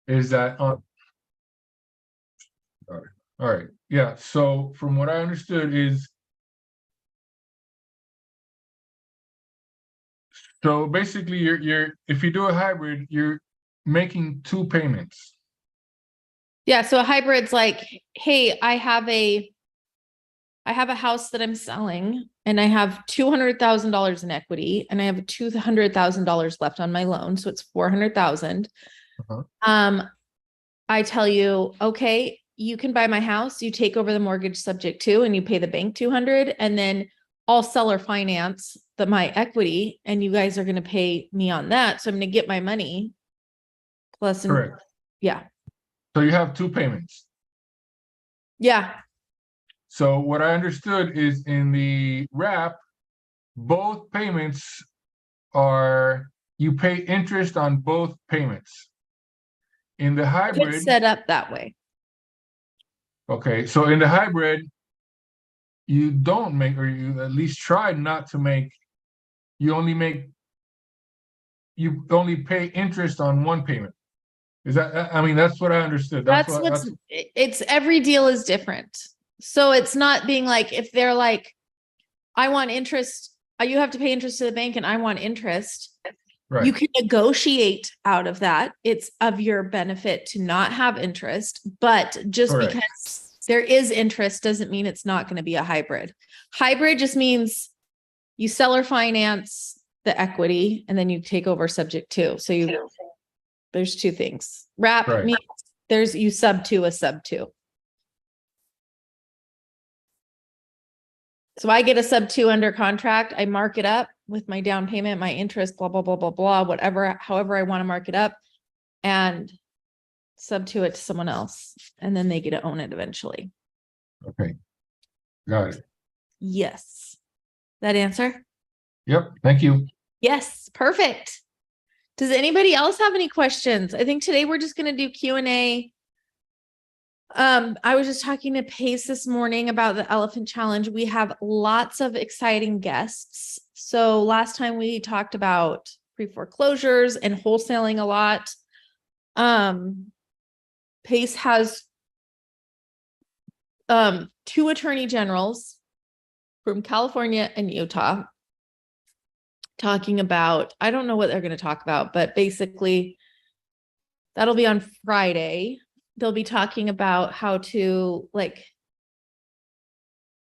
is that all right. Yeah. So from what I understood is, so basically you're if you do a hybrid, you're making two payments. Yeah. So a hybrid's like, hey, I have a house that I'm selling and I have $200,000 in equity and I have $200,000 left on my loan. So it's 400,000. Uh-huh. I tell you, okay, you can buy my house, you take over the mortgage subject to, and you pay the bank 200, and then I'll seller finance my equity, and you guys are going to pay me on that. So I'm going to get my money plus, Correct. yeah. So you have two payments. Yeah. So what I understood is in the wrap, both payments are, you pay interest on both payments. In the It's hybrid, set up that way. okay, so in the hybrid, you don't make, or you at least try not to make, you only pay interest on one payment. Is that, I mean, that's what I understood. It's every deal is different. So it's not being like, if they're like, I want interest, you have to pay interest to the bank and I want interest. right. You can negotiate out of that. It's of your benefit to not have interest, but just Correct. because there is interest doesn't mean it's not going to be a hybrid. Hybrid just means you seller finance the equity and then you take over subject to. So there's two things. Wrap Right. means you sub to a sub to. So I get a sub to under contract. I mark it up with my down payment, my interest, blah, blah, blah, blah, blah, whatever, however I want to mark it up, and sub to it to someone else. And then they get to own it eventually. Okay. Got it. Yes. That answer? Yep. Thank you. Yes. Perfect. Does anybody else have any questions? I think today we're just going to do Q&A. I was just talking to Pace this morning about the Elephant Challenge. We have lots of exciting guests. So last time we talked about pre-foreclosures and wholesaling a lot. Pace has two attorney generals from California and Utah talking about, I don't know what they're going to talk about, but basically that'll be on Friday. They'll be talking about how to, like,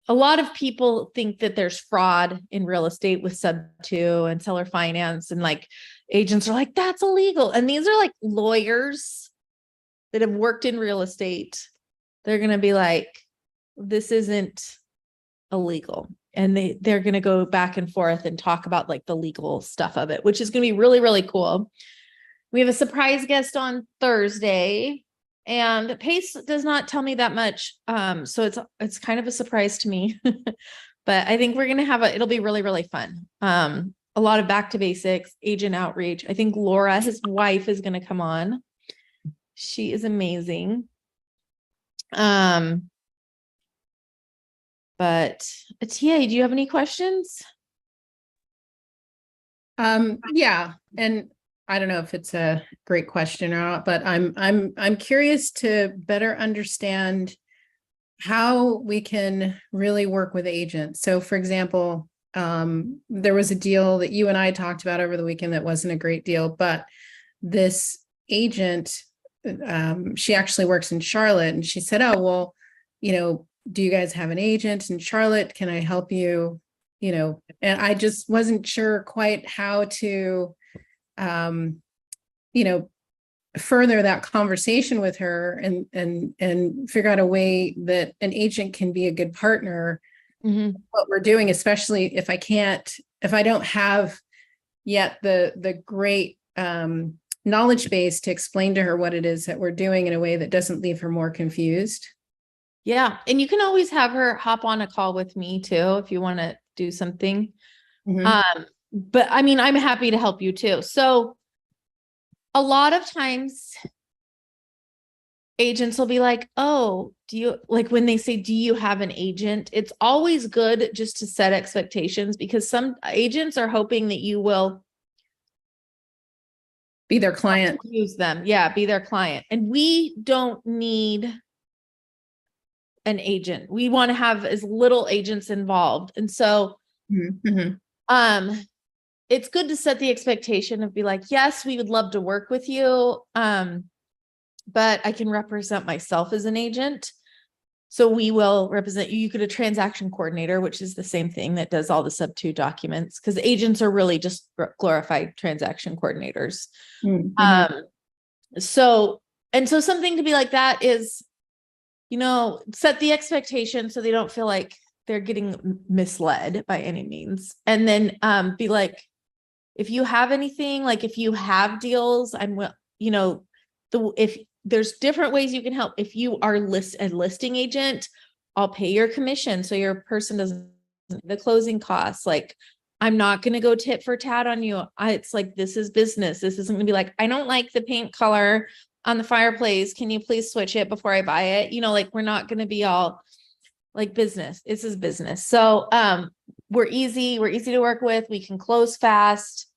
a lot of people think that there's fraud in real estate with sub to and seller finance, and like agents are like, that's illegal. And these are like lawyers that have worked in real estate. They're going to be like, this isn't illegal. And they're going to go back and forth and talk about like the legal stuff of it, which is going to be really, really cool. We have a surprise guest on Thursday, and Pace does not tell me that much. So it's kind of a surprise to me, but I think we're going to have it'll be really, really fun. A lot of back to basics, agent outreach. I think Laura, his wife, is going to come on. She is amazing. But Tia, do you have any questions? Yeah. And I don't know if it's a great question or not, but I'm curious to better understand how we can really work with agents. So for example, there was a deal that you and I talked about over the weekend that wasn't a great deal, but this agent, she actually works in Charlotte, and she said, oh, well, do you guys have an agent in Charlotte? Can I help you? And I just wasn't sure quite how to, further that conversation with her and figure out a way that an agent can be a good partner. Mm-hmm. What we're doing, especially if I don't have yet the great knowledge base to explain to her what it is that we're doing in a way that doesn't leave her more confused. Yeah. And you can always have her hop on a call with me too, if you want to do something. Mm-hmm. But I mean, I'm happy to help you too. So a lot of times agents will be like, oh, when they say, do you have an agent? It's always good just to set expectations, because some agents are hoping that you will Be their client. use them. Yeah, be their client. And we don't need an agent. We want to have as little agents involved. And so, Mhm. it's good to set the expectation of be like, yes, we would love to work with you. But I can represent myself as an agent. So we will represent you. You could a transaction coordinator, which is the same thing that does all the sub-2 documents, because agents are really just glorified transaction coordinators. Mhm. So something to be like that is, set the expectation so they don't feel like they're getting misled by any means. And then be like, if you have anything, like if you have deals, if there's different ways you can help. If you are a listing agent, I'll pay your commission. So your person doesn't the closing costs. Like, I'm not going to go tit for tat on you. It's like, this is business. This isn't going to be like, I don't like the paint color on the fireplace. Can you please switch it before I buy it? Like, we're not going to be all like business. This is business. So, we're easy to work with. We can close fast.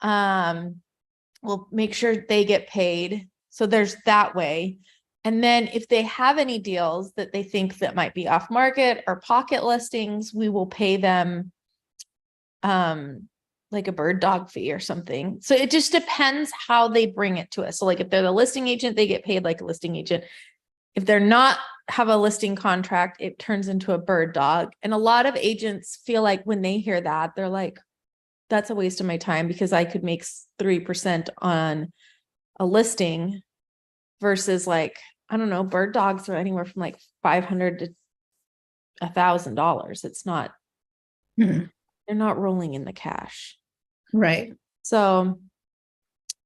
We'll make sure they get paid. So there's that way. And then if they have any deals that they think that might be off market or pocket listings, we will pay them like a bird dog fee or something. So it just depends how they bring it to us. So like if they're the listing agent, they get paid like a listing agent. If they're not have a listing contract, it turns into a bird dog. And a lot of agents feel like when they hear that, they're like, that's a waste of my time because I could make 3% on a listing versus like, I don't know, bird dogs are anywhere from like $500 to $1,000. It's not, Mhm. they're not rolling in the cash. Right. So,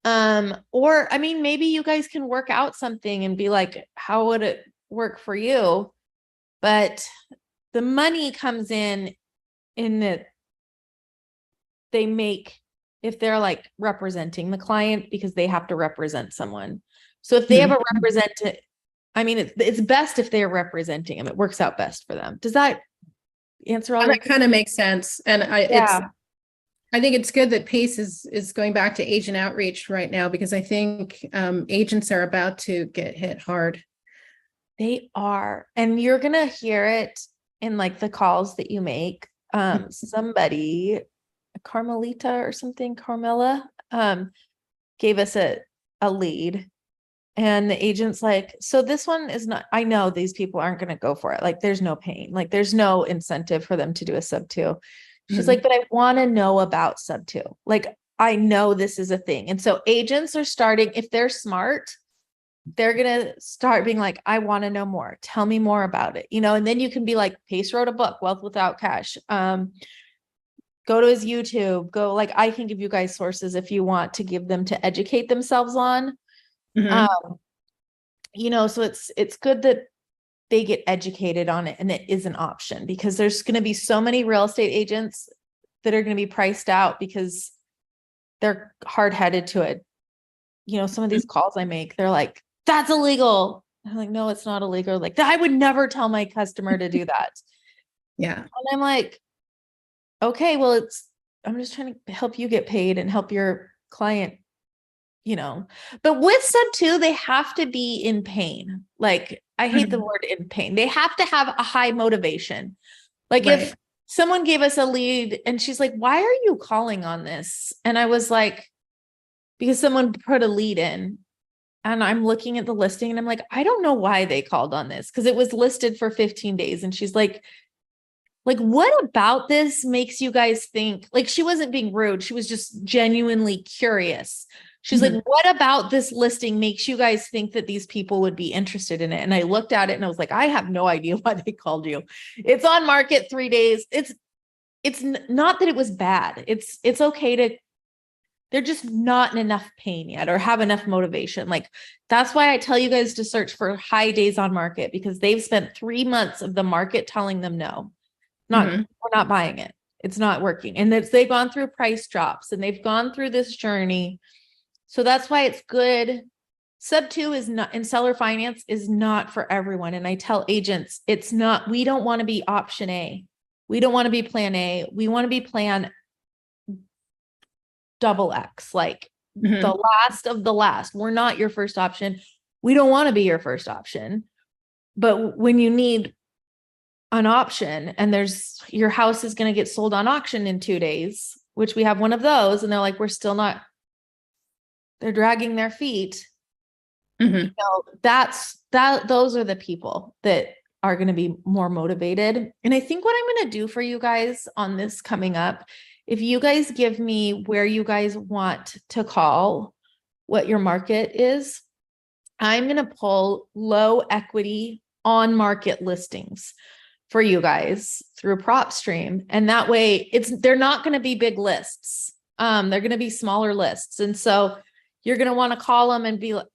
or I mean, maybe you guys can work out something and be like, how would it work for you? But the money comes in that they make if they're like representing the client because they have to represent someone. So if they have a representative, I mean, it's best if they're representing them. It works out best for them. Does that answer all? That kind of makes sense. And Yeah. I think it's good that PACE is going back to agent outreach right now, because I think agents are about to get hit hard. They are. And you're going to hear it in like the calls that you make. Somebody, Carmelita or something, Carmela, gave us a lead. And the agent's like, so this one is not, I know these people aren't going to go for it. Like, there's no pain. Like, there's no incentive for them to do a sub-2. She's like, but I want to know about sub-2. Like, I know this is a thing. And so agents are starting, if they're smart, they're going to start being like, I want to know more. Tell me more about it. And then you can be like, Pace wrote a book, Wealth Without Cash. Go to his YouTube, I can give you guys sources if you want to give them to educate themselves on. Mhm. So it's good that they get educated on it and it is an option, because there's going to be so many real estate agents that are going to be priced out because they're hard-headed to it. Some of these calls I make, they're like, that's illegal. I'm like, no, it's not illegal. Like, I would never tell my customer to do that. Yeah. And I'm like, okay, well, I'm just trying to help you get paid and help your client, but with sub-2, they have to be in pain. Like, I hate the word in pain. They have to have a high motivation. Like, Right. if someone gave us a lead and she's like, why are you calling on this? And I was like, because someone put a lead in, and I'm looking at the listing and I'm like, I don't know why they called on this, because it was listed for 15 days. And she's like, what about this makes you guys think? Like, she wasn't being rude. She was just genuinely curious. She's like, what about this listing makes you guys think that these people would be interested in it? And I looked at it and I was like, I have no idea why they called you. It's on market 3 days. It's not that it was bad. It's okay they're just not in enough pain yet or have enough motivation. Like, that's why I tell you guys to search for high days on market, because they've spent 3 months of the market telling them no. We're not buying it. It's not working. And they've gone through price drops and they've gone through this journey. So that's why it's good. Sub-2 is not, in seller finance, is not for everyone. And I tell agents, it's not, we don't want to be option A. We don't want to be plan A. We want to be plan XX. Like, Mhm. the last of the last. We're not your first option. We don't want to be your first option. But when you need an option and your house is going to get sold on auction in 2 days, which we have one of those, and they're like, we're still not, they're dragging their feet. Mhm. Those are the people that are going to be more motivated. And I think what I'm going to do for you guys on this coming up, if you guys give me where you guys want to call, what your market is, I'm going to pull low equity on market listings for you guys through PropStream. And that way they're not going to be big lists. They're going to be smaller lists. And so you're going to want to call them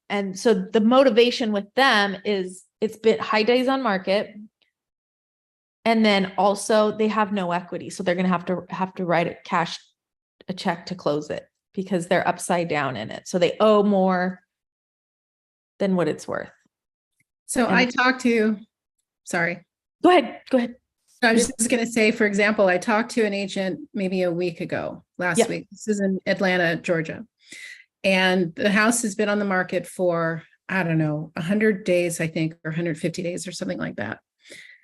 and so the motivation with them is it's been high days on market. And then also they have no equity. So they're going to have to write a check to close it because they're upside down in it. So they owe more than what it's worth. So And- I talked to, sorry. Go ahead. I was just going to say, for example, I talked to an agent maybe a week ago, last week. This is in Atlanta, Georgia. And the house has been on the market for, I don't know, 100 days, I think, or 150 days or something like that.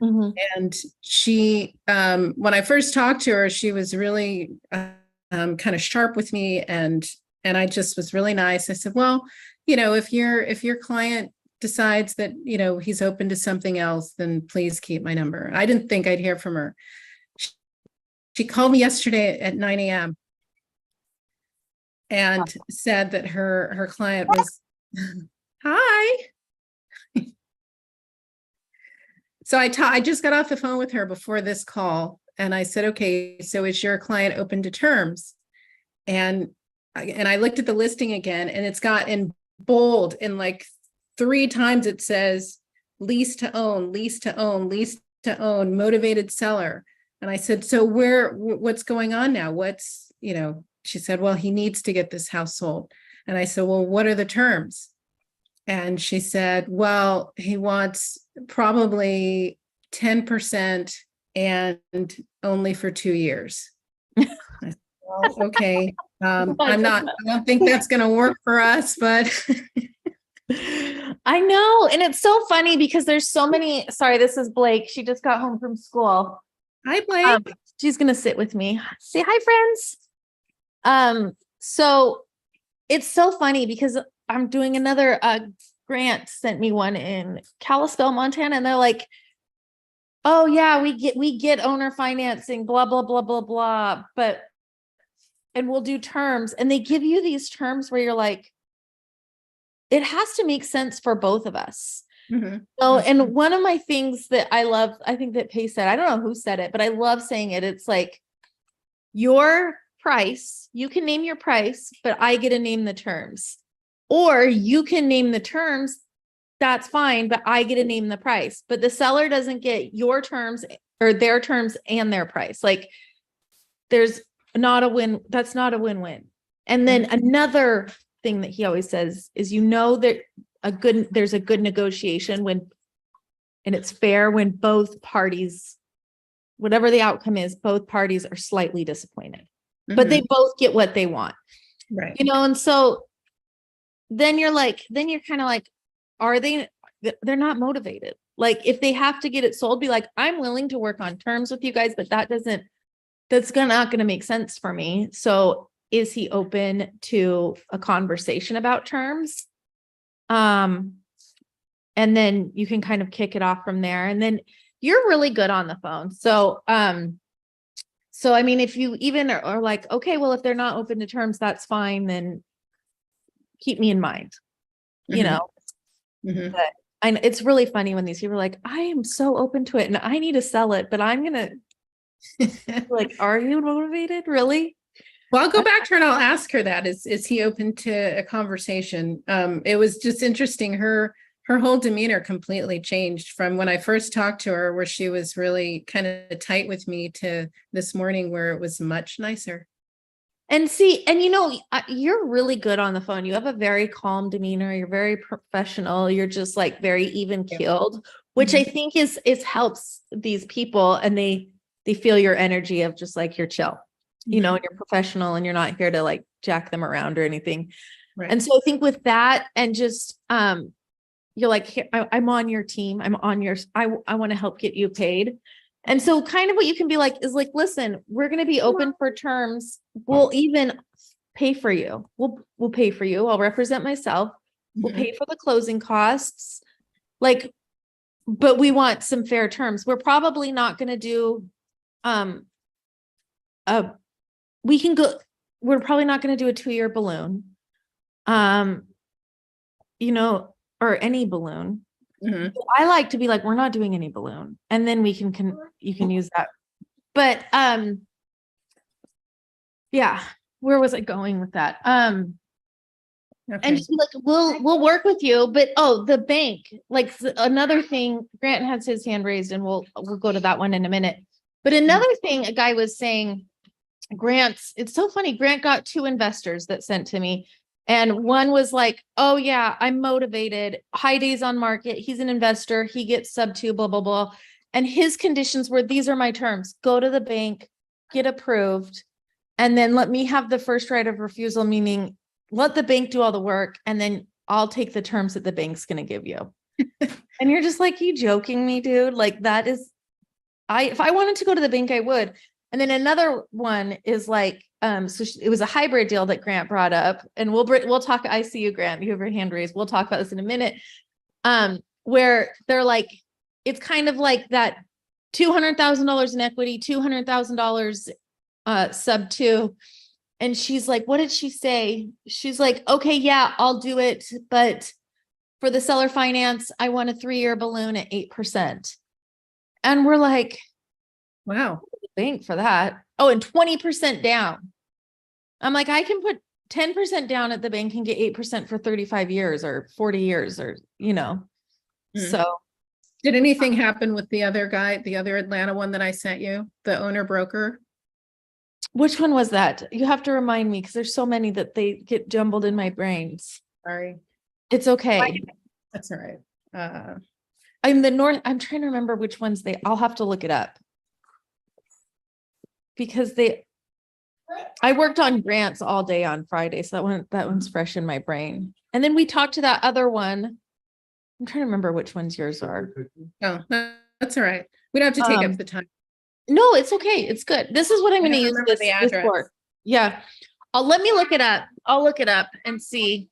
Mm-hmm. And she, when I first talked to her, she was really kind of sharp with me. And I just was really nice. I said, well, if your client decides that, he's open to something else, then please keep my number. I didn't think I'd hear from her. She called me yesterday at 9 a.m. and said that her client was, hi. So I just got off the phone with her before this call and I said, okay, so is your client open to terms? And I looked at the listing again and it's got in bold and like 3 times it says lease to own, lease to own, lease to own, motivated seller. And I said, so what's going on now? She said, well, he needs to get this house sold. And I said, well, what are the terms? And she said, well, he wants probably 10% and only for 2 years. I said, well, okay. I don't think that's going to work for us, but. I know. And it's so funny because there's so many, sorry, this is Blake. She just got home from school. Hi, Blake. She's going to sit with me. Say hi, friends. So it's so funny because I'm doing another, Grant sent me one in Kalispell, Montana. And they're like, oh yeah, we get owner financing, blah, blah, blah, blah, blah. And we'll do terms. And they give you these terms where you're like, it has to make sense for both of us. Mm-hmm. Oh, and one of my things that I love, I think that Paige said, I don't know who said it, but I love saying it. It's like your price, you can name your price, but I get to name the terms. Or you can name the terms, that's fine, but I get to name the price. But the seller doesn't get your terms or their terms and their price. Like there's not a win. That's not a win-win. And then another thing that he always says is, that there's a good negotiation and it's fair when both parties, whatever the outcome is, both parties are slightly disappointed, but they both get what they want. Right. And so then you're kind of like, they're not motivated. Like if they have to get it sold, be like, I'm willing to work on terms with you guys, but that's not going to make sense for me. So is he open to a conversation about terms? And then you can kind of kick it off from there. And then you're really good on the phone. So, I mean, if you even are like, okay, well, if they're not open to terms, that's fine. Then keep me in mind, Mm-hmm. But it's really funny when these people are like, I am so open to it and I need to sell it, but I'm going to like, are you motivated? Really? Well, I'll go back to her and I'll ask her that. Is he open to a conversation? It was just interesting. Her whole demeanor completely changed from when I first talked to her, where she was really kind of tight with me, to this morning where it was much nicer. And you're really good on the phone. You have a very calm demeanor. You're very professional. You're just like very even keeled, which I think is helps these people, and they feel your energy of just like you're chill. you know, and you're professional and you're not here to like jack them around or anything. Right. And so I think with that and just, you're like, "Here, I'm on your team. I'm on yours. I want to help get you paid." And so kind of what you can be like is like, listen, we're going to be open for terms. We'll even pay for you. We'll pay for you. I'll represent myself. We'll Mhm. pay for the closing costs. Like, but we want some fair terms. We're probably not going to do, we can go, we're probably not going to do a 2-year balloon. You know, or any balloon. Mhm. I like to be like, we're not doing any balloon. And then we can you can use that. But, yeah, where was I going with that? And Okay. just be like, we'll work with you, but the bank, like another thing, Grant has his hand raised and we'll go to that one in a minute. But another thing a guy was saying, Grant's, it's so funny. Grant got 2 investors that sent to me. And one was like, oh yeah, I'm motivated. High days on market. He's an investor. He gets sub 2, blah, blah, blah. And his conditions were, these are my terms. Go to the bank, get approved, and then let me have the first right of refusal, meaning let the bank do all the work. And then I'll take the terms that the bank's going to give you. And you're just like, you joking me, dude? Like that is, if I wanted to go to the bank, I would. And then another one is like, it was a hybrid deal that Grant brought up, and we'll talk. I see you, Grant. You have your hand raised. We'll talk about this in a minute. Where they're like, it's kind of like that $200,000 in equity, $200,000 sub 2. And she's like, what did she say? She's like, okay, yeah, I'll do it, but for the seller finance, I want a 3-year balloon at 8%. And we're like, Wow. bank for that. Oh, and 20% down. I'm like, I can put 10% down at the bank and get 8% for 35 years or 40 years or, you know. Mm. So Did anything happen with the other guy, the other Atlanta one that I sent you, the owner broker? which one was that? You have to remind me because there's so many that they get jumbled in my brains. Sorry. It's okay. That's all right. I'm trying to remember which ones I'll have to look it up. Because I worked on grants all day on Friday, so that one's fresh in my brain. And then we talked to that other one. I'm trying to remember which ones yours are. Oh, no, that's all right. We don't have to take up the time. No, it's okay. It's good. This is what I'm going to use remember this the for. Yeah. Let me look it up. I'll look it up and see.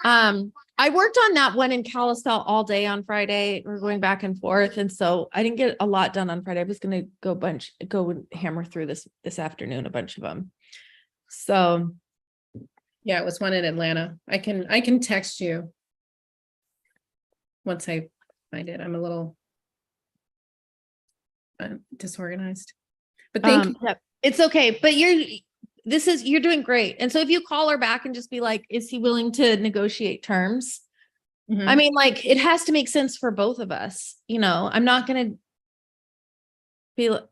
I worked on that one in Kalispell all day on Friday. We're going back and forth. And so I didn't get a lot done on Friday. I was going to go hammer through this afternoon, a bunch of them. So. Yeah, it was one in Atlanta. I can text you once I find it. I'm a little disorganized, but thank you. Yeah, it's okay. But you're doing great. And so if you call her back and just be like, is he willing to negotiate terms? Mhm. I mean, like, it has to make sense for both of us. You know, I'm not going to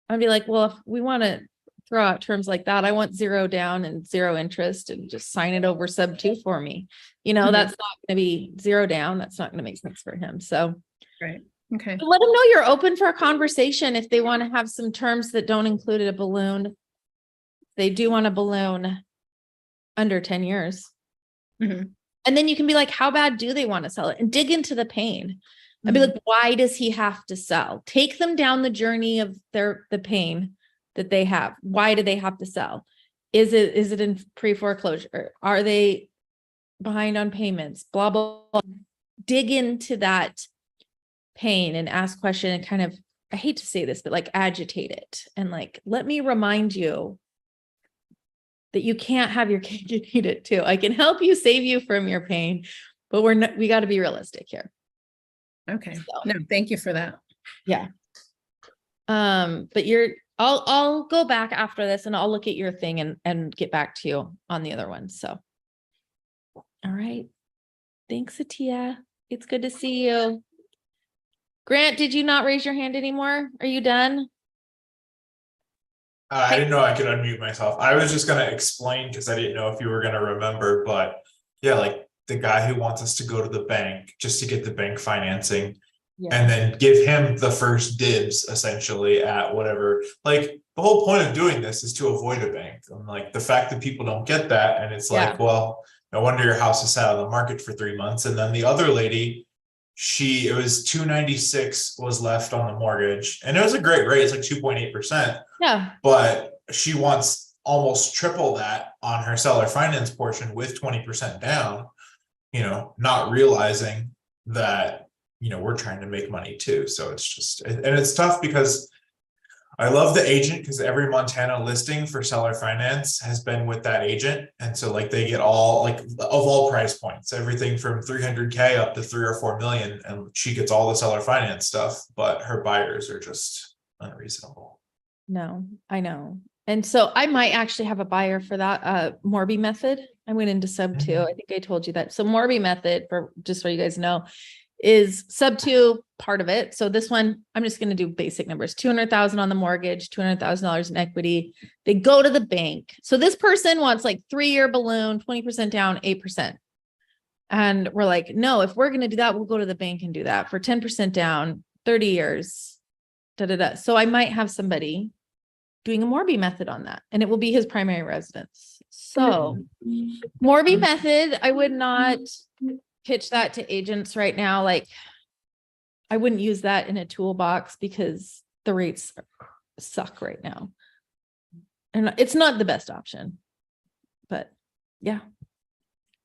I'd be like, well, if we want to throw out terms like that, I want 0 down and 0 interest and just sign it over sub 2 for me. You know, Mhm. that's not going to be 0 down. That's not going to make sense for him. So Right. Okay. let them know you're open for a conversation if they want to have some terms that don't include a balloon. They do want a balloon under 10 years. Mhm. And then you can be like, how bad do they want to sell it? And dig into the pain. And be Mhm. like, why does he have to sell? Take them down the journey of the pain that they have. Why do they have to sell? Is it in pre-foreclosure? Are they behind on payments? Blah, blah, blah. Dig into that pain and ask questions and kind of, I hate to say this, but like agitate it. And like, let me remind you that you can't have your cake and eat it too. I can help you save you from your pain, but we got to be realistic here. Okay. So. No, thank you for that. Yeah. But I'll go back after this and I'll look at your thing and get back to you on the other ones. So. All right. Thanks, Atia. It's good to see you. Grant, did you not raise your hand anymore? Are you done? I didn't know I could unmute myself. I was just gonna explain because I didn't know if you were gonna remember, but yeah, like the guy who wants us to go to the bank just to get the bank financing Yeah. and then give him the first dibs essentially at whatever, like the whole point of doing this is to avoid a bank. And like the fact that people don't get that, and it's like, Yeah. well, no wonder your house is sat on the market for 3 months. And then the other lady, it was 296 was left on the mortgage, and it was a great rate. It's like 2.8%, Yeah. but she wants almost triple that on her seller finance portion with 20% down, not realizing that, we're trying to make money too. So it's just, and it's tough because I love the agent, because every Montana listing for seller finance has been with that agent. And so like they get all like of all price points, everything from 300K up to 3 or 4 million. And she gets all the seller finance stuff, but her buyers are just unreasonable. No, I know. And so I might actually have a buyer for that Morby method. I went into sub 2. I think I told you that. So Morby method, for just so you guys know, is sub 2 part of it. So this one, I'm just going to do basic numbers, 200,000 on the mortgage, $200,000 in equity. They go to the bank. So this person wants like 3-year balloon, 20% down, 8%. And we're like, no, if we're going to do that, we'll go to the bank and do that for 10% down, 30 years. So I might have somebody doing a Morby method on that, and it will be his primary residence. So Morby method, I would not pitch that to agents right now. Like, I wouldn't use that in a toolbox because the rates suck right now. And it's not the best option, but yeah.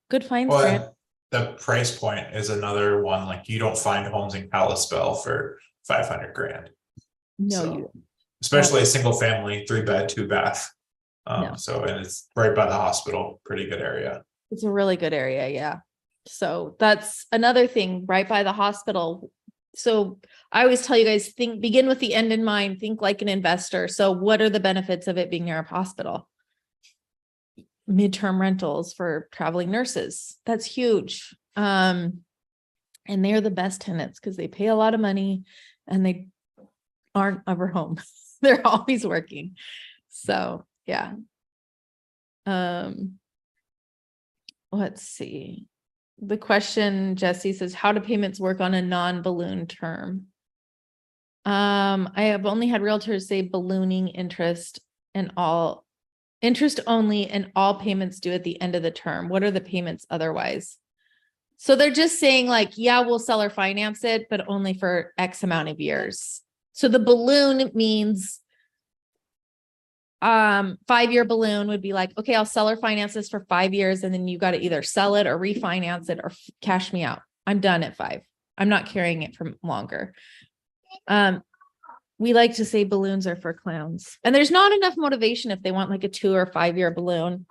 Good finds, Grant. Well, the price point is another one. Like you don't find homes in Kalispell for 500 grand. No, So, you especially a single family, 3-bed, 2-bath. No. So, and it's right by the hospital, pretty good area. It's a really good area. Yeah. So that's another thing, right by the hospital. So I always tell you guys, begin with the end in mind, think like an investor. So what are the benefits of it being near a hospital? Midterm rentals for traveling nurses. That's huge. And they're the best tenants because they pay a lot of money and they aren't ever home. They're always working. So yeah. Let's see. The question, Jesse says, how do payments work on a non-balloon term? I have only had realtors say ballooning interest and all interest only and all payments due at the end of the term. What are the payments otherwise? So they're just saying like, yeah, we'll seller finance it, but only for X amount of years. So the balloon means 5-year balloon would be like, okay, I'll seller finance this for 5 years. And then you got to either sell it or refinance it or cash me out. I'm done at 5. I'm not carrying it for longer. We like to say balloons are for clowns, and there's not enough motivation if they want like a 2 or 5-year balloon.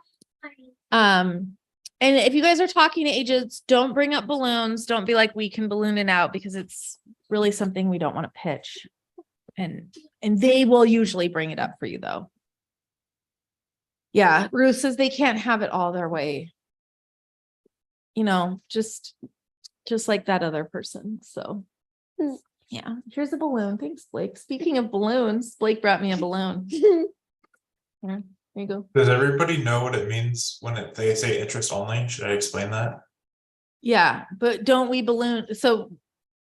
And if you guys are talking to agents, don't bring up balloons. Don't be like, we can balloon it out, because it's really something we don't want to pitch. And they will usually bring it up for you though. Yeah. Ruth says they can't have it all their way. Just like that other person. So yeah, here's a balloon. Thanks, Blake. Speaking of balloons, Blake brought me a balloon. Yeah, there you go. Does everybody know what it means when they say interest only? Should I explain that? Yeah, but don't we balloon? So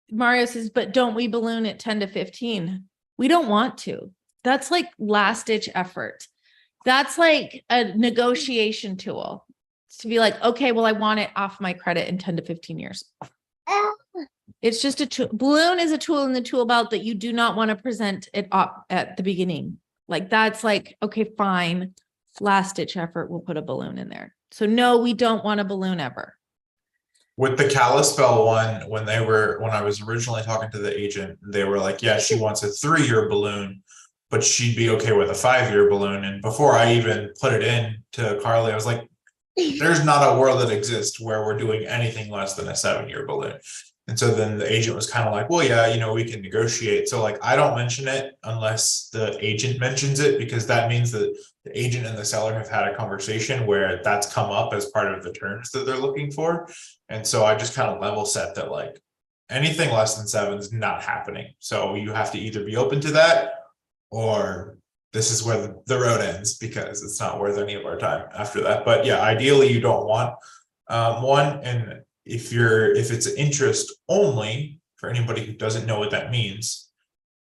Mario says, but don't we balloon at 10 to 15? We don't want to. That's like last ditch effort. That's like a negotiation tool to be like, okay, well, I want it off my credit in 10 to 15 years. It's just a tool. Balloon is a tool in the tool belt that you do not want to present it up at the beginning. Like that's like, okay, fine. Last ditch effort. We'll put a balloon in there. So no, we don't want a balloon ever. With the Kalispell one, when I was originally talking to the agent, they were like, yeah, she wants a 3-year balloon, but she'd be okay with a 5-year balloon. And before I even put it in to Carly, I was like, there's not a world that exists where we're doing anything less than a 7-year balloon. And so then the agent was kind of like, well, yeah, we can negotiate. So like, I don't mention it unless the agent mentions it, because that means that the agent and the seller have had a conversation where that's come up as part of the terms that they're looking for. And so I just kind of level set that like anything less than 7 is not happening. So you have to either be open to that, or this is where the road ends, because it's not worth any of our time after that. But yeah, ideally you don't want one. And if it's interest only, for anybody who doesn't know what that means,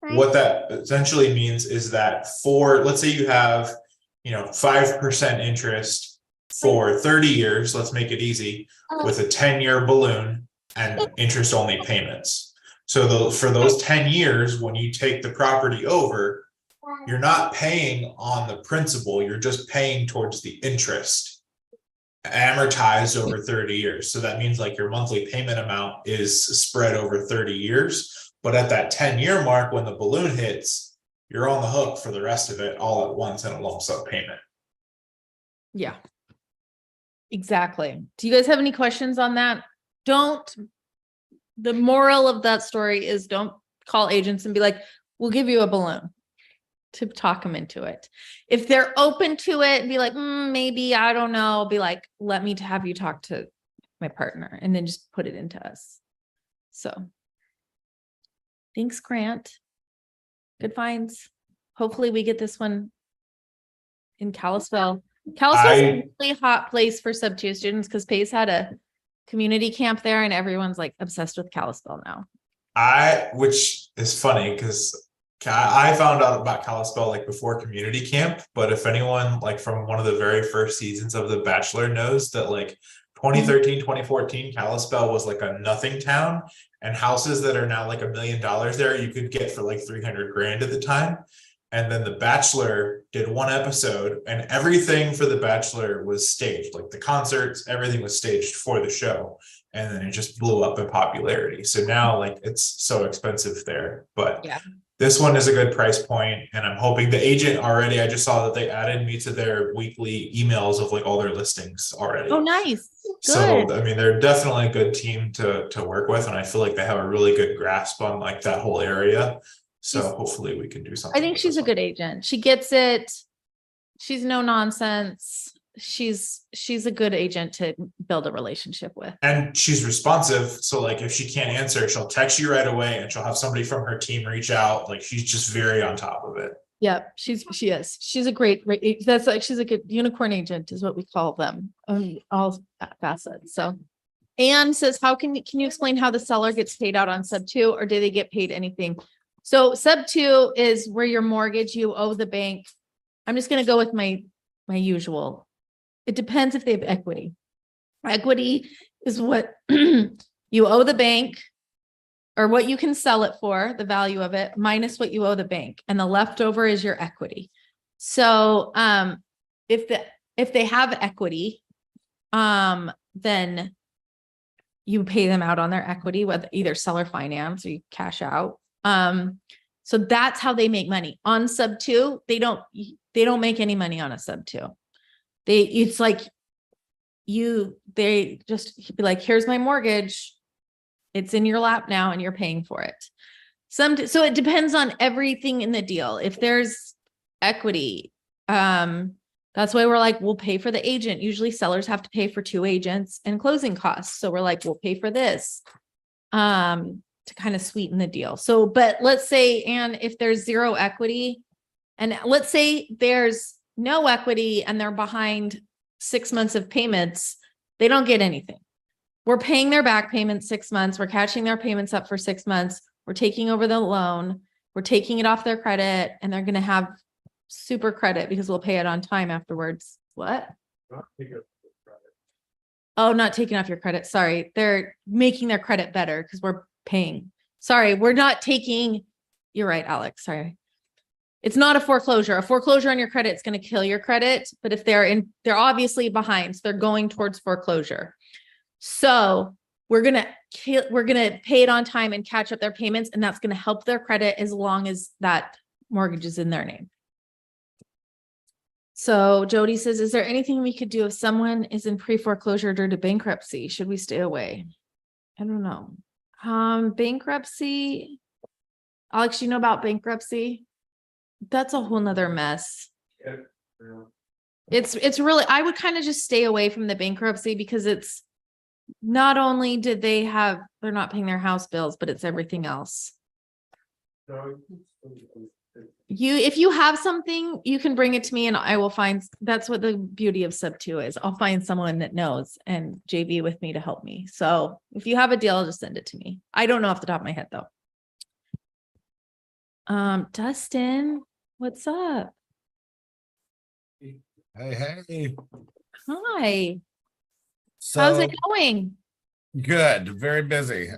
What that essentially means is that for, let's say you have, 5% interest for 30 years, let's make it easy, with a 10-year balloon and interest only payments. So for those 10 years, when you take the property over, you're not paying on the principal, you're just paying towards the interest amortized over 30 years. So that means like your monthly payment amount is spread over 30 years. But at that 10-year mark, when the balloon hits, you're on the hook for the rest of it all at once in a lump sum payment. Yeah. Exactly. Do you guys have any questions on that? The moral of that story is don't call agents and be like, we'll give you a balloon to talk them into it. If they're open to it and be like, maybe, I don't know, be like, let me have you talk to my partner and then just put it into us. So thanks, Grant. Good finds. Hopefully we get this one in Kalispell. Kalispell is a really hot place for sub-2 students because Pace had a community camp there and everyone's like obsessed with Kalispell now. Which is funny because I found out about Kalispell like before community camp, but if anyone like from one of the very first seasons of The Bachelor knows that like 2013, 2014, Kalispell was like a nothing town, and houses that are now like $1 million there you could get for like 300 grand at the time. And then The Bachelor did one episode and everything for The Bachelor was staged, like the concerts, everything was staged for the show. And then it just blew up in popularity. So now like it's so expensive there, but yeah. This one is a good price point, and I'm hoping the agent already, I just saw that they added me to their weekly emails of like all their listings already. Oh, nice. Good. So, I mean, they're definitely a good team to work with. And I feel like they have a really good grasp on like that whole area. So hopefully we can do something. I think she's a good agent. She gets it. She's no nonsense. She's a good agent to build a relationship with. And she's responsive. So like if she can't answer, she'll text you right away and she'll have somebody from her team reach out. Like she's just very on top of it. Yep. She is. She's a great, that's like, she's a good unicorn agent is what we call them on all facets. So Anne says, can you explain how the seller gets paid out on sub-2 or do they get paid anything? So sub-2 is where your mortgage, you owe the bank. I'm just going to go with my usual. It depends if they have equity. Equity is what you owe the bank or what you can sell it for, the value of it, minus what you owe the bank. And the leftover is your equity. So if they have equity, then you pay them out on their equity, whether either seller finance or you cash out. So that's how they make money. On sub-2, they don't make any money on a sub-2. It's like they just be like, here's my mortgage. It's in your lap now and you're paying for it. So it depends on everything in the deal. If there's equity, that's why we're like, we'll pay for the agent. Usually sellers have to pay for 2 agents and closing costs. So we're like, we'll pay for this, to kind of sweeten the deal. So, but let's say, and if there's 0 equity and let's say there's no equity and they're behind 6 months of payments, they don't get anything. We're paying their back payments 6 months. We're catching their payments up for 6 months. We're taking over the loan. We're taking it off their credit and they're going to have super credit because we'll pay it on time afterwards. What? Oh, not taking off your credit. Sorry. They're making their credit better because we're paying. Sorry. We're not taking. You're right, Alex. Sorry. It's not a foreclosure. A foreclosure on your credit is going to kill your credit. But if they're obviously behind, so they're going towards foreclosure. So we're going to pay it on time and catch up their payments. And that's going to help their credit as long as that mortgage is in their name. So Jody says, is there anything we could do if someone is in pre-foreclosure due to bankruptcy? Should we stay away? I don't know. Bankruptcy. Alex, you know about bankruptcy? That's a whole nother mess. It's really, I would kind of just stay away from the bankruptcy because it's not only did they're not paying their house bills, but it's everything else. If you have something, you can bring it to me and I will find, that's what the beauty of sub-2 is. I'll find someone that knows and JV with me to help me. So if you have a deal, just send it to me. I don't know off the top of my head though. Dustin, what's up? Hey. Hi, how's So it going? good, very busy.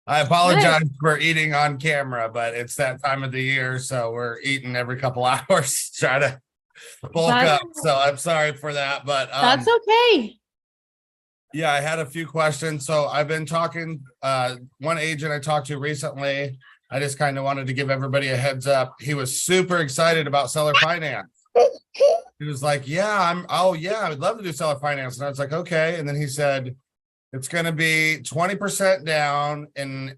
I apologize for eating on camera, but it's that time of the year, so we're eating every couple hours, try to bulk That's- up. So I'm sorry for that, but That's okay. yeah, I had a few questions. So I've been talking, one agent I talked to recently, I just kind of wanted to give everybody a heads up. He was super excited about seller finance. He was like, yeah, I would love to do seller finance. And I was like, okay. And then he said, it's gonna be 20% down and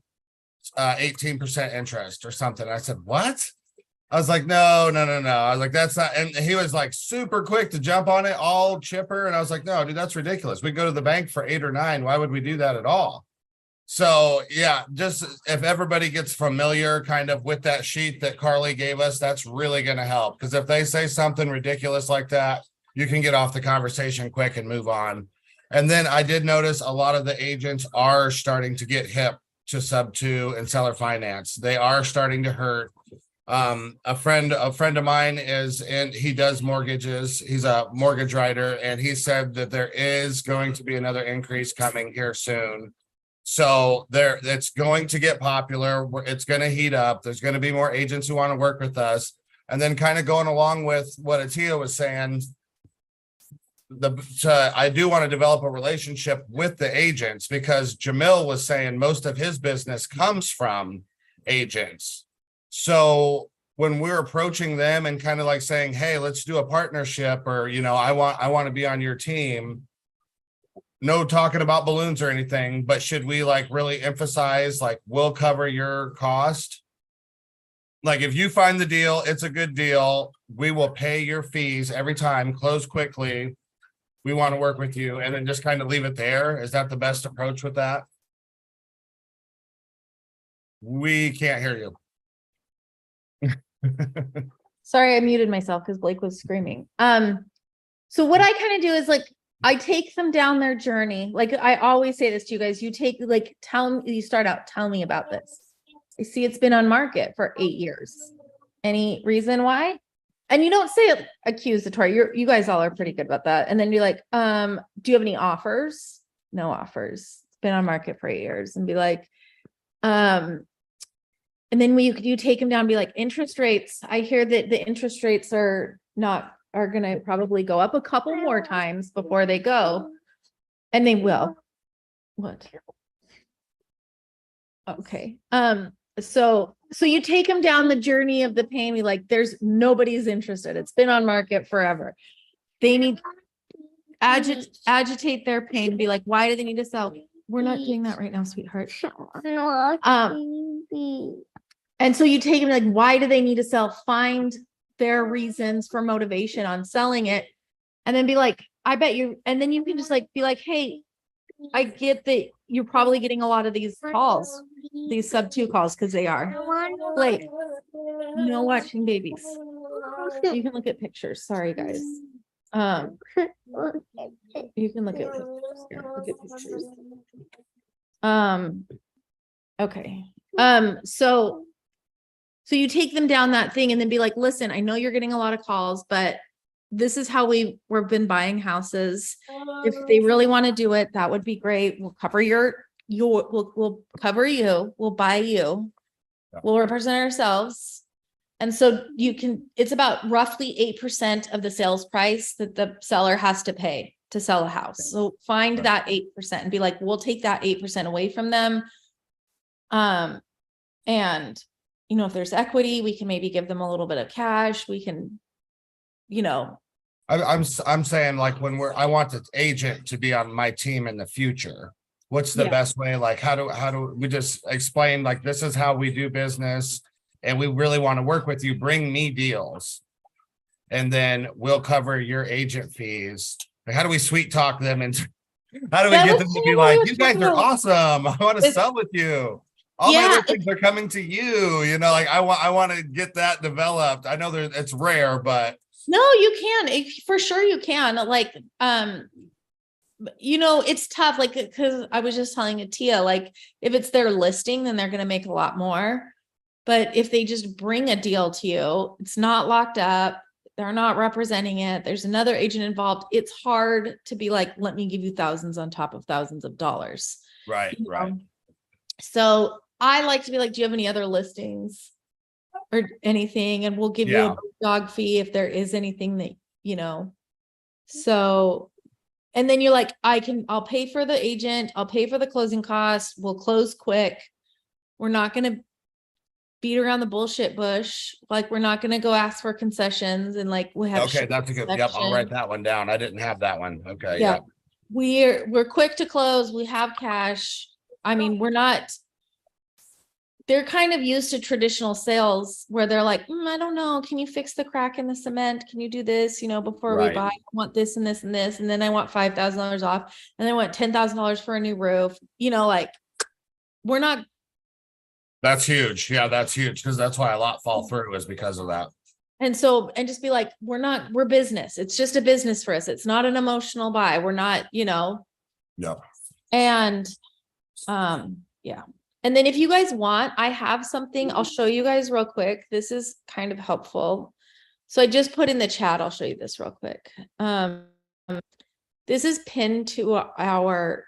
18% interest or something. I said, what? I was like, no. I was like, that's not, and he was like super quick to jump on it, all chipper. And I was like, no, dude, that's ridiculous. We go to the bank for 8 or 9. Why would we do that at all? So yeah, just if everybody gets familiar kind of with that sheet that Carly gave us, that's really gonna help. Because if they say something ridiculous like that, you can get off the conversation quick and move on. And then I did notice a lot of the agents are starting to get hip to sub 2 and seller finance. They are starting to hurt. A friend of mine he does mortgages. He's a mortgage writer, and he said that there is going to be another increase coming here soon. So it's going to get popular. It's going to heat up. There's going to be more agents who want to work with us. And then kind of going along with what Atia was saying, I do want to develop a relationship with the agents, because Jamil was saying most of his business comes from agents. So when we're approaching them and kind of like saying, hey, let's do a partnership, or, I want to be on your team. No talking about balloons or anything, but should we like really emphasize, like, we'll cover your cost? Like, if you find the deal, it's a good deal. We will pay your fees every time, close quickly. We want to work with you, and then just kind of leave it there. Is that the best approach with that? We can't hear you. Sorry, I muted myself because Blake was screaming. So what I kind of do is like, I take them down their journey. Like I always say this to you guys, you start out, tell me about this. I see it's been on market for 8 years. Any reason why? And you don't say it accusatory. You guys all are pretty good about that. And then be like, do you have any offers? No offers. It's been on market for 8 years. And be like, and then you take them down and be like, interest rates. I hear that the interest rates are going to probably go up a couple more times before they go. And they will. What? Okay. So you take them down the journey of the pain. Be like, nobody's interested. It's been on market forever. They need agitate their pain. Be like, why do they need to sell? We're not doing that right now, sweetheart. And so you take them like, why do they need to sell? Find their reasons for motivation on selling it, and then be like, I bet you, and then you can just like be like, hey, I get that you're probably getting a lot of these calls, these sub 2 calls, because they are. Blake, no watching babies. You can look at pictures. Sorry, guys. You can look at pictures. Here, look at pictures. Okay. So you take them down that thing and then be like, listen, I know you're getting a lot of calls, but this is how we've been buying houses. If they really want to do it, that would be great. We'll cover we'll cover you. We'll buy you. Yeah. We'll represent ourselves. And so it's about roughly 8% of the sales price that the seller has to pay to sell a house. So find that 8% and be like, we'll take that 8% away from them. And if there's equity, we can maybe give them a little bit of cash. We can, I'm saying, like, I want the agent to be on my team in the future. What's the best way? Like, how do we just explain, like, this is how we do business, and we really want to work with you. Bring me deals, and then we'll cover your agent fees. Like, how do we sweet talk them? And how do we get them to be like, you guys are awesome. I want to sell with you. All my other things are coming to you. Like, I want to get that developed. I know it's rare, but no, you can. For sure you can. Like, it's tough. Like, because I was just telling Atia, like, if it's their listing, then they're going to make a lot more. But if they just bring a deal to you, it's not locked up. They're not representing it. There's another agent involved. It's hard to be like, let me give you thousands on top of thousands of dollars. Right, you right. know? So I like to be like, do you have any other listings or anything? And we'll give you Yeah. a dog fee if there is anything that, so, and then you're like, I'll pay for the agent. I'll pay for the closing costs. We'll close quick. We're not going to beat around the bullshit bush. Like, we're not going to go ask for concessions and like, we have. Okay, that's a good, yep, I'll write that one down. I didn't have that one. Okay, Yeah. yep. We're quick to close. We have cash. I mean, they're kind of used to traditional sales where they're like, I don't know. Can you fix the crack in the cement? Can you do this? Before we Right. buy, I want this and this and this. And then I want $5,000 off. And then I want $10,000 for a new roof. Like we're not. That's huge. Yeah, that's huge. Because that's why a lot fall through is because of that. And just be like, we're business. It's just a business for us. It's not an emotional buy. We're not, Yeah. and, yeah. And then if you guys want, I have something, I'll show you guys real quick. This is kind of helpful. So I just put in the chat. I'll show you this real quick. This is pinned to our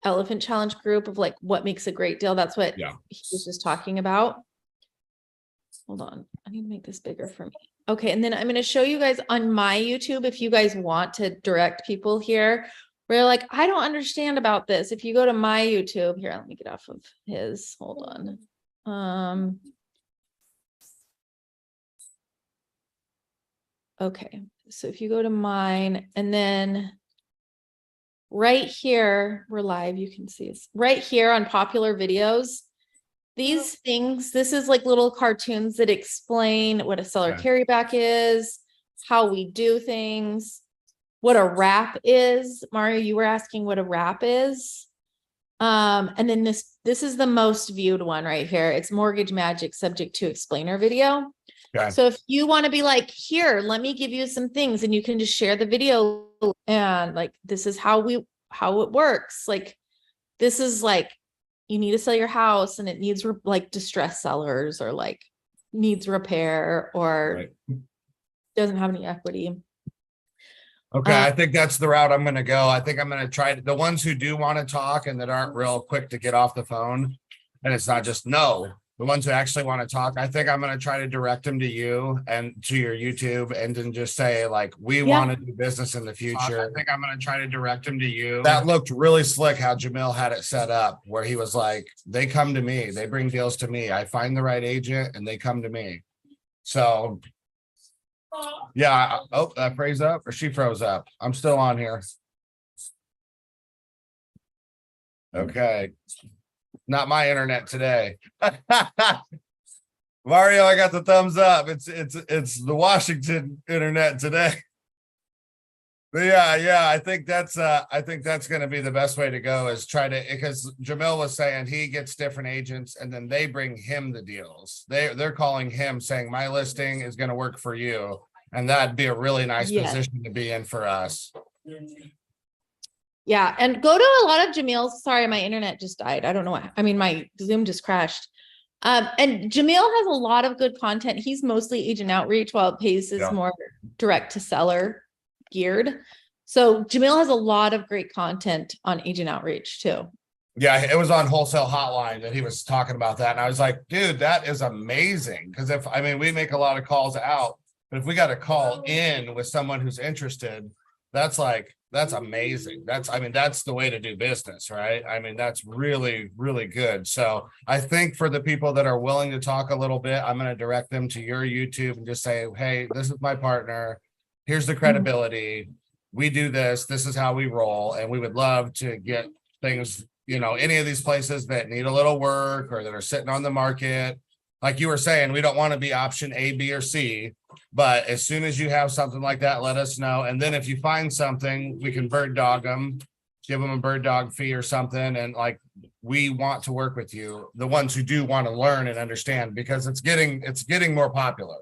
Elephant Challenge group of like, what makes a great deal. That's what he was just talking about. Hold on. I need to make this bigger for me. Okay. And then I'm going to show you guys on my YouTube, if you guys want to direct people here, where you're like, I don't understand about this. If you go to my YouTube here, let me get off of his, hold on. Okay. So if you go to mine and then right here, we're live, you can see us right here on popular videos. These things, this is like little cartoons that explain what a seller carryback is, how we do things, what a wrap is. Mario, you were asking what a wrap is. And then this is the most viewed one right here. It's Mortgage Magic subject to explainer video. Okay. So if you want to be like, here, let me give you some things and you can just share the video and like, this is how it works. Like, this is like, you need to sell your house and it needs like distressed sellers or like needs repair or doesn't have any equity. Okay, I think that's the route I'm going to go. I think I'm going to try the ones who do want to talk and that aren't real quick to get off the phone. And it's not just no, the ones who actually want to talk. I think I'm going to try to direct them to you and to your YouTube and then just say like, we want to do business in the future. I think I'm going to try to direct them to you. That looked really slick how Jamil had it set up where he was like, they come to me, they bring deals to me. I find the right agent and they come to me. So yeah. Oh, that froze up or she froze up. I'm still on here. Okay. Not my internet today. Mario, I got the thumbs up. It's the Washington internet today. But yeah, I think that's going to be the best way to go is try to, because Jamil was saying he gets different agents and then they bring him the deals. They're calling him saying my listing is going to work for you. And that'd be a really nice position to be in for us. Yeah. And go to a lot of Jamil's. Sorry, my internet just died. I don't know what, my Zoom just crashed. And Jamil has a lot of good content. He's mostly agent outreach while Pace is more direct to seller geared. So Jamil has a lot of great content on agent outreach too. Yeah, it was on Wholesale Hotline that he was talking about that. And I was like, dude, that is amazing. Because we make a lot of calls out, but if we got to call in with someone who's interested, that's amazing. That's the way to do business, right? That's really, really good. So I think for the people that are willing to talk a little bit, I'm going to direct them to your YouTube and just say, hey, this is my partner. Here's the credibility. We do this. This is how we roll. And we would love to get things, any of these places that need a little work or that are sitting on the market. Like you were saying, we don't want to be option A, B, or C. But as soon as you have something like that, let us know. And then if you find something, we can bird dog them, give them a bird dog fee or something. And like, we want to work with you, the ones who do want to learn and understand, because it's getting more popular.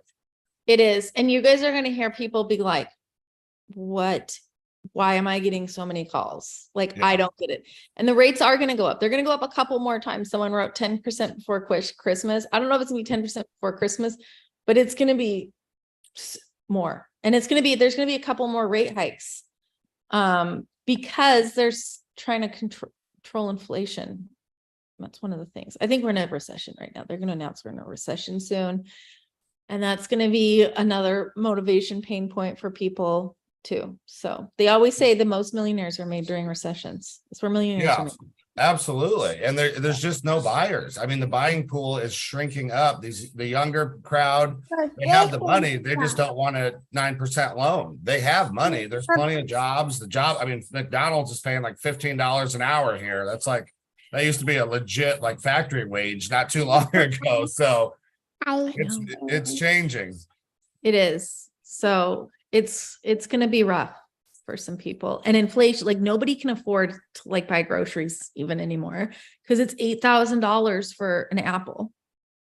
It is. And you guys are going to hear people be like, what why am I getting so many calls? Like, Yeah. I don't get it. And the rates are going to go up. They're going to go up a couple more times. Someone wrote 10% before Christmas. I don't know if it's gonna be 10% before Christmas, but it's going to be more. And it's going to be, there's going to be a couple more rate hikes. Because they're trying to control inflation. That's one of the things. I think we're in a recession right now. They're going to announce we're in a recession soon. And that's going to be another motivation pain point for people too. So they always say the most millionaires are made during recessions. That's where millionaires are Yeah, made. absolutely. And there's just no buyers. I mean, the buying pool is shrinking up. The younger crowd, they have the money. They just don't want a 9% loan. They have money. There's plenty of jobs. I mean, McDonald's is paying like $15 an hour here. That's like, that used to be a legit like factory wage not too long ago. So it's changing. It is. So it's going to be rough for some people, and inflation, like nobody can afford to like buy groceries even anymore because it's $8,000 for an apple.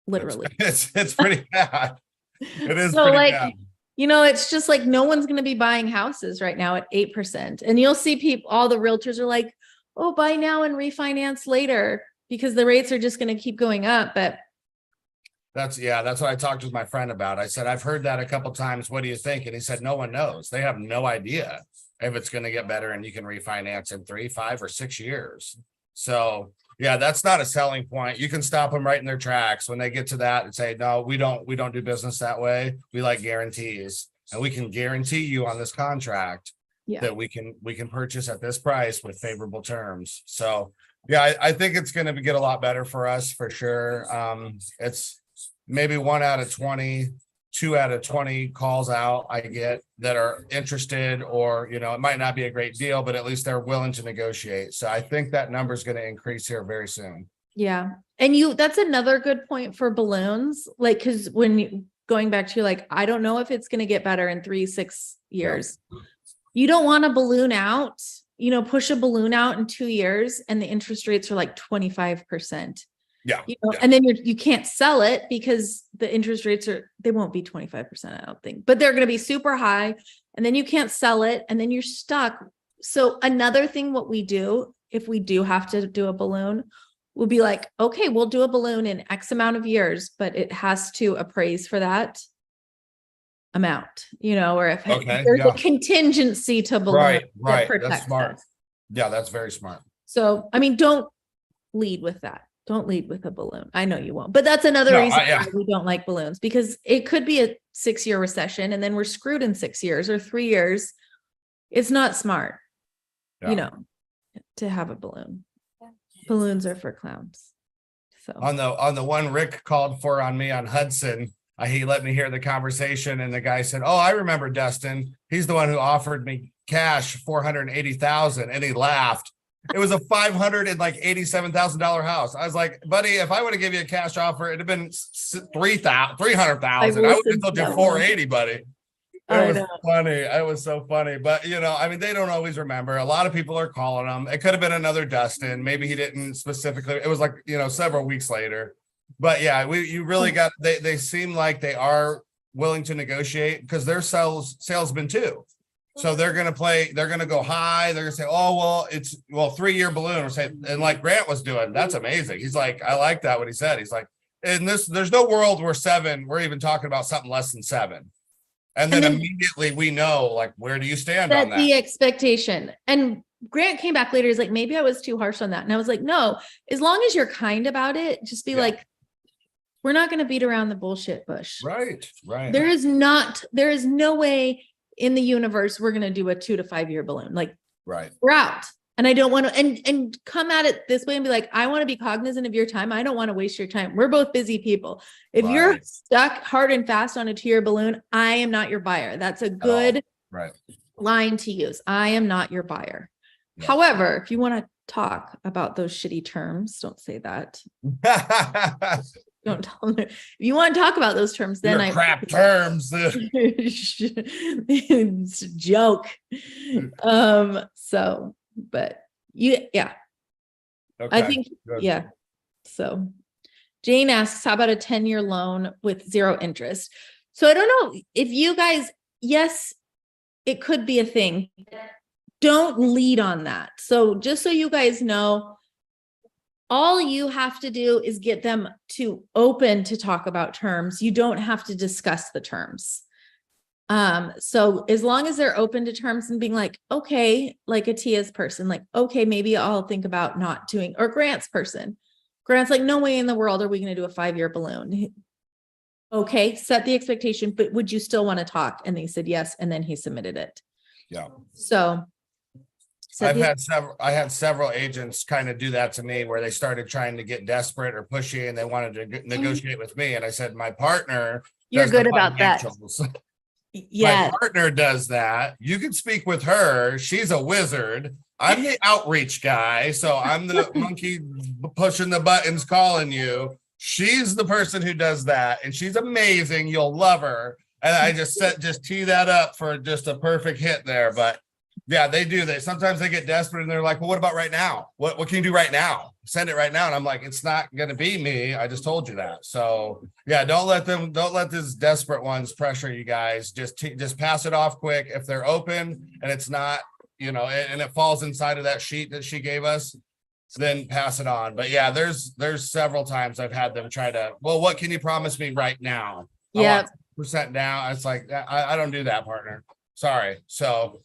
Literally. It's pretty bad. It is So pretty like, bad. you know, it's just like no one's going to be buying houses right now at 8%. And you'll see people, all the realtors are like, oh, buy now and refinance later because the rates are just going to keep going up. But That's what I talked with my friend about. I said, I've heard that a couple times. What do you think? And he said, no one knows. They have no idea if it's going to get better and you can refinance in 3, 5, or 6 years. So yeah, that's not a selling point. You can stop them right in their tracks when they get to that and say, no, we don't do business that way. We like guarantees, and we can guarantee you on this contract yeah, that we can purchase at this price with favorable terms. So yeah, I think it's going to get a lot better for us for sure. It's maybe 1 out of 20, 2 out of 20 calls out I get that are interested, or, you know, it might not be a great deal, but at least they're willing to negotiate. So I think that number is going to increase here very soon. yeah. And that's another good point for balloons. Like, cause going back to like, I don't know if it's going to get better in 3-6 years. You don't want to balloon out, you know, push a balloon out in 2 years and the interest rates are like 25%. Yeah. You know, and then you can't sell it because the interest rates they won't be 25%, I don't think, but they're going to be super high, and then you can't sell it and then you're stuck. So another thing, what we do, if we do have to do a balloon, we'll be like, okay, we'll do a balloon in X amount of years, but it has to appraise for that amount, you know, or if there's a contingency to balloon. Right. protects That's smart. us. Yeah, that's very smart. So, I mean, don't lead with that. Don't lead with a balloon. I know you won't, but that's another reason why we don't like balloons, because it could be a 6-year recession and then we're screwed in 6 years or 3 years. It's not smart, you know, to have a balloon. Balloons are for clowns. So On the one Rick called for on me on Hudson, he let me hear the conversation, and the guy said, oh, I remember Dustin. He's the one who offered me cash $480,000, and he laughed. It was a $587,000 house. I was like, buddy, if I would have given you a cash offer, it'd have been $300,000. I would have told you 480, buddy. It was funny. It was so funny. But, you know, I mean, they don't always remember. A lot of people are calling them. It could have been another Dustin. Maybe he didn't specifically. It was like, you know, several weeks later. But yeah, you really got, they seem like they are willing to negotiate because they're salesmen too. So they're going to go high. They're going to say, oh, well, it's 3-year balloon, or say, and like Grant was doing, that's amazing. He's like, I like that. What he said, he's like, there's no world where 7, we're even talking about something less than 7. And then immediately we know, like, where do you stand on that? The expectation. And Grant came back later. He's like, maybe I was too harsh on that. And I was like, no, as long as you're kind about it, just be like, we're not going to beat around the bullshit bush. Right. There is no way in the universe we're going to do a 2 to 5 year balloon. Like, we're out. And I don't want to, and come at it this way and be like, I want to be cognizant of your time. I don't want to waste your time. We're both busy people. If you're stuck hard and fast on a 2-year balloon, I am not your buyer. That's a good line to use. I am not your buyer. Yeah. However, if you want to talk about those shitty terms, don't say that. Don't tell them. If you want to talk about those terms, then crap terms. It's a joke. So, but okay. I think, good. So Jane asks, how about a 10-year loan with 0 interest? So I don't know if you guys, yes, it could be a thing. don't lead on that. So just so you guys know, all you have to do is get them to open to talk about terms. You don't have to discuss the terms. So as long as they're open to terms and being like, okay, like a Tia's person, like, okay, maybe I'll think about not doing, or Grant's person. Grant's like, no way in the world are we going to do a 5-year balloon. Okay, set the expectation, but would you still want to talk? And they said yes, and then he submitted it. Yeah. So I had several agents kind of do that to me where they started trying to get desperate or pushy and they wanted to negotiate with me. And I said, my partner. You're does the good about that. financials. Yeah. My partner does that. You can speak with her. She's a wizard. I'm the outreach guy. So I'm the monkey pushing the buttons, calling you. She's the person who does that. And she's amazing. You'll love her. And I just tee that up for just a perfect hit there. But yeah, they do. Sometimes they get desperate and they're like, well, what about right now? What can you do right now? Send it right now. And I'm like, it's not going to be me. I just told you that. So yeah, don't let these desperate ones pressure you guys. Just pass it off quick. If they're open and it's not, and it falls inside of that sheet that she gave us, then pass it on. But yeah, there's several times I've had them try to, well, what can you promise me right now? Yeah. % down. It's like, I don't do that, partner. Sorry. So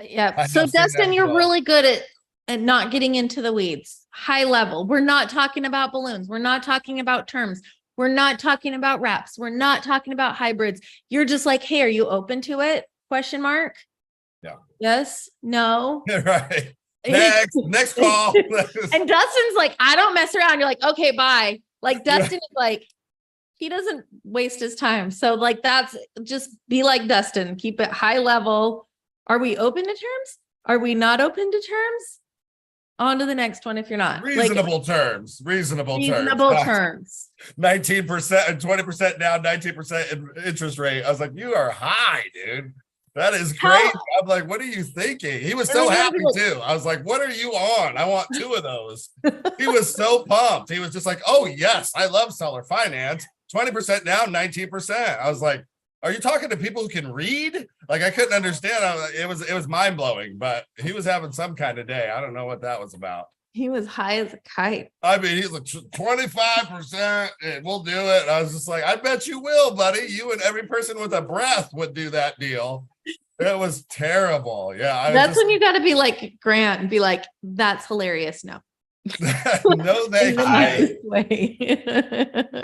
yeah. So Dustin, you're really good at not getting into the weeds. High level. We're not talking about balloons. We're not talking about terms. We're not talking about wraps. We're not talking about hybrids. You're just like, hey, are you open to it? Question mark. Yeah. Yes. No. Right. Next call. And Dustin's like, I don't mess around. You're like, okay, bye. Like Dustin is like, he doesn't waste his time. So like, that's just be like Dustin, keep it high level. Are we open to terms? Are we not open to terms? On to the next one if you're not. Reasonable terms. Reasonable terms. 19% and 20% down, 19% interest rate. I was like, you are high, dude. That is great. I'm like, what are you thinking? He was so happy too. I was like, what are you on? I want 2 of those. He was so pumped. He was just like, oh yes, I love seller finance. 20% down, 19%. I was like, are you talking to people who can read? Like, I couldn't understand. It was mind blowing, but he was having some kind of day. I don't know what that was about. He was high as a kite. I mean, he's like 25% and we'll do it. And I was just like, I bet you will, buddy. You and every person with a breath would do that deal. It was terrible. Yeah. That's when you got to be like Grant and be like, that's hilarious. No. No,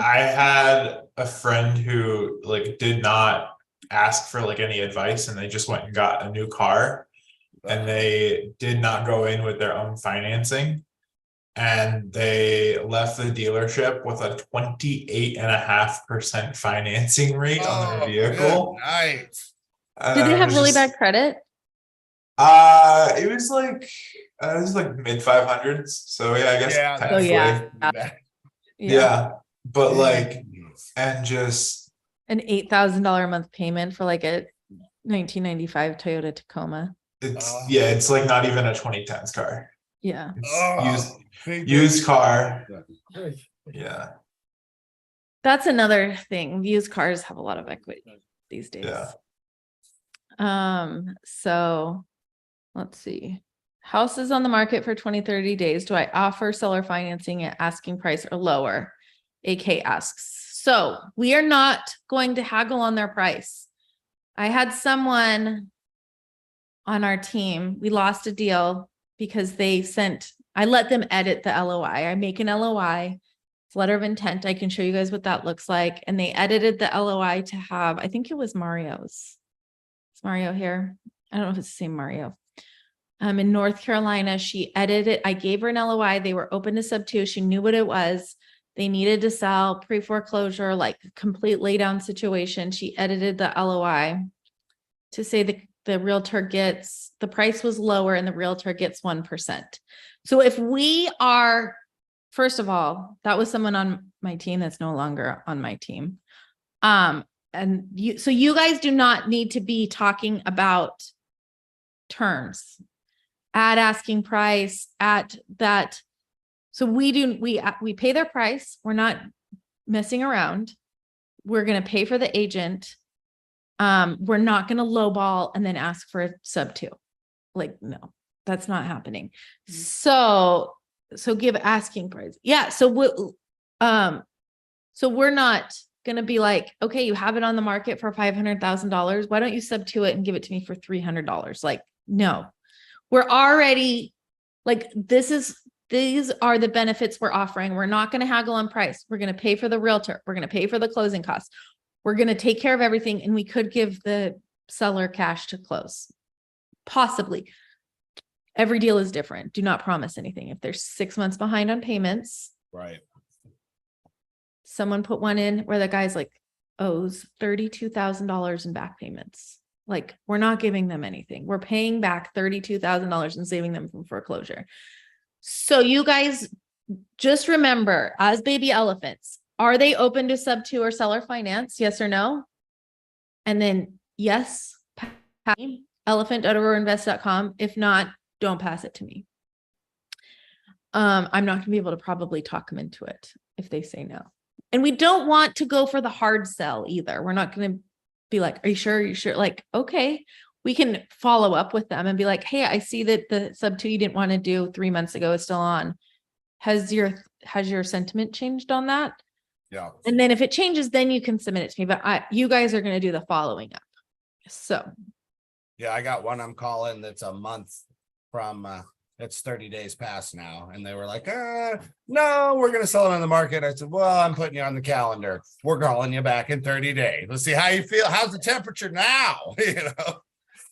I had a friend who did not ask for any advice and they just went and got a new car and they did not go in with their own financing and they left the dealership with a 28.5% financing rate on their vehicle. Nice. Did they have really bad credit? It was mid 500s. So yeah, I guess yeah. But and just an $8,000 a month payment for like a 1995 Toyota Tacoma. It's not even a 2010s car. Yeah. It's used car. Yeah. That's another thing. Used cars have a lot of equity these days. Yeah. So let's see. House is on the market for 20-30 days. Do I offer seller financing at asking price or lower? AK asks. So we are not going to haggle on their price. I had someone on our team, we lost a deal because I let them edit the LOI. I make an LOI, it's letter of intent. I can show you guys what that looks like. And they edited the LOI to have, I think it was Mario's. Is Mario here? I don't know if it's the same Mario. In North Carolina, she edited it. I gave her an LOI. They were open to sub 2. She knew what it was. They needed to sell pre-foreclosure, complete laydown situation. She edited the LOI to say the realtor gets, the price was lower and the realtor gets 1%. So if we are, first of all, that was someone on my team that's no longer on my team. So you guys do not need to be talking about terms at asking price at that. So we pay their price. We're not messing around. We're going to pay for the agent. We're not going to lowball and then ask for a sub 2. like, no, that's not happening. So give asking price. Yeah. So we're not going to be like, okay, you have it on the market for $500,000. Why don't you sub to it and give it to me for $300? Like, no, we're already like, these are the benefits we're offering. We're not going to haggle on price. We're going to pay for the realtor. We're going to pay for the closing costs. We're going to take care of everything. And we could give the seller cash to close. Possibly. Every deal is different. Do not promise anything. If they're 6 months behind on payments, Right. someone put one in where the guy's like owes $32,000 in back payments. Like, we're not giving them anything. We're paying back $32,000 and saving them from foreclosure. So you guys just remember, as baby elephants, are they open to sub to or seller finance? Yes or no? And then yes, elephant.aurorainvest.com. If not, don't pass it to me. I'm not going to be able to probably talk them into it if they say no. And we don't want to go for the hard sell either. We're not going to be like, are you sure? Are you sure? Like, okay, we can follow up with them and be like, hey, I see that the sub 2 you didn't want to do 3 months ago is still on. Has your sentiment changed on that? Yeah. And then if it changes, then you can submit it to me. But you guys are going to do the following up. So Yeah, I got one I'm calling that's a month from it's 30 days past now. And they were like, no, we're gonna sell it on the market. I said, well, I'm putting you on the calendar. We're calling you back in 30 days. Let's see how you feel. How's the temperature now? You know,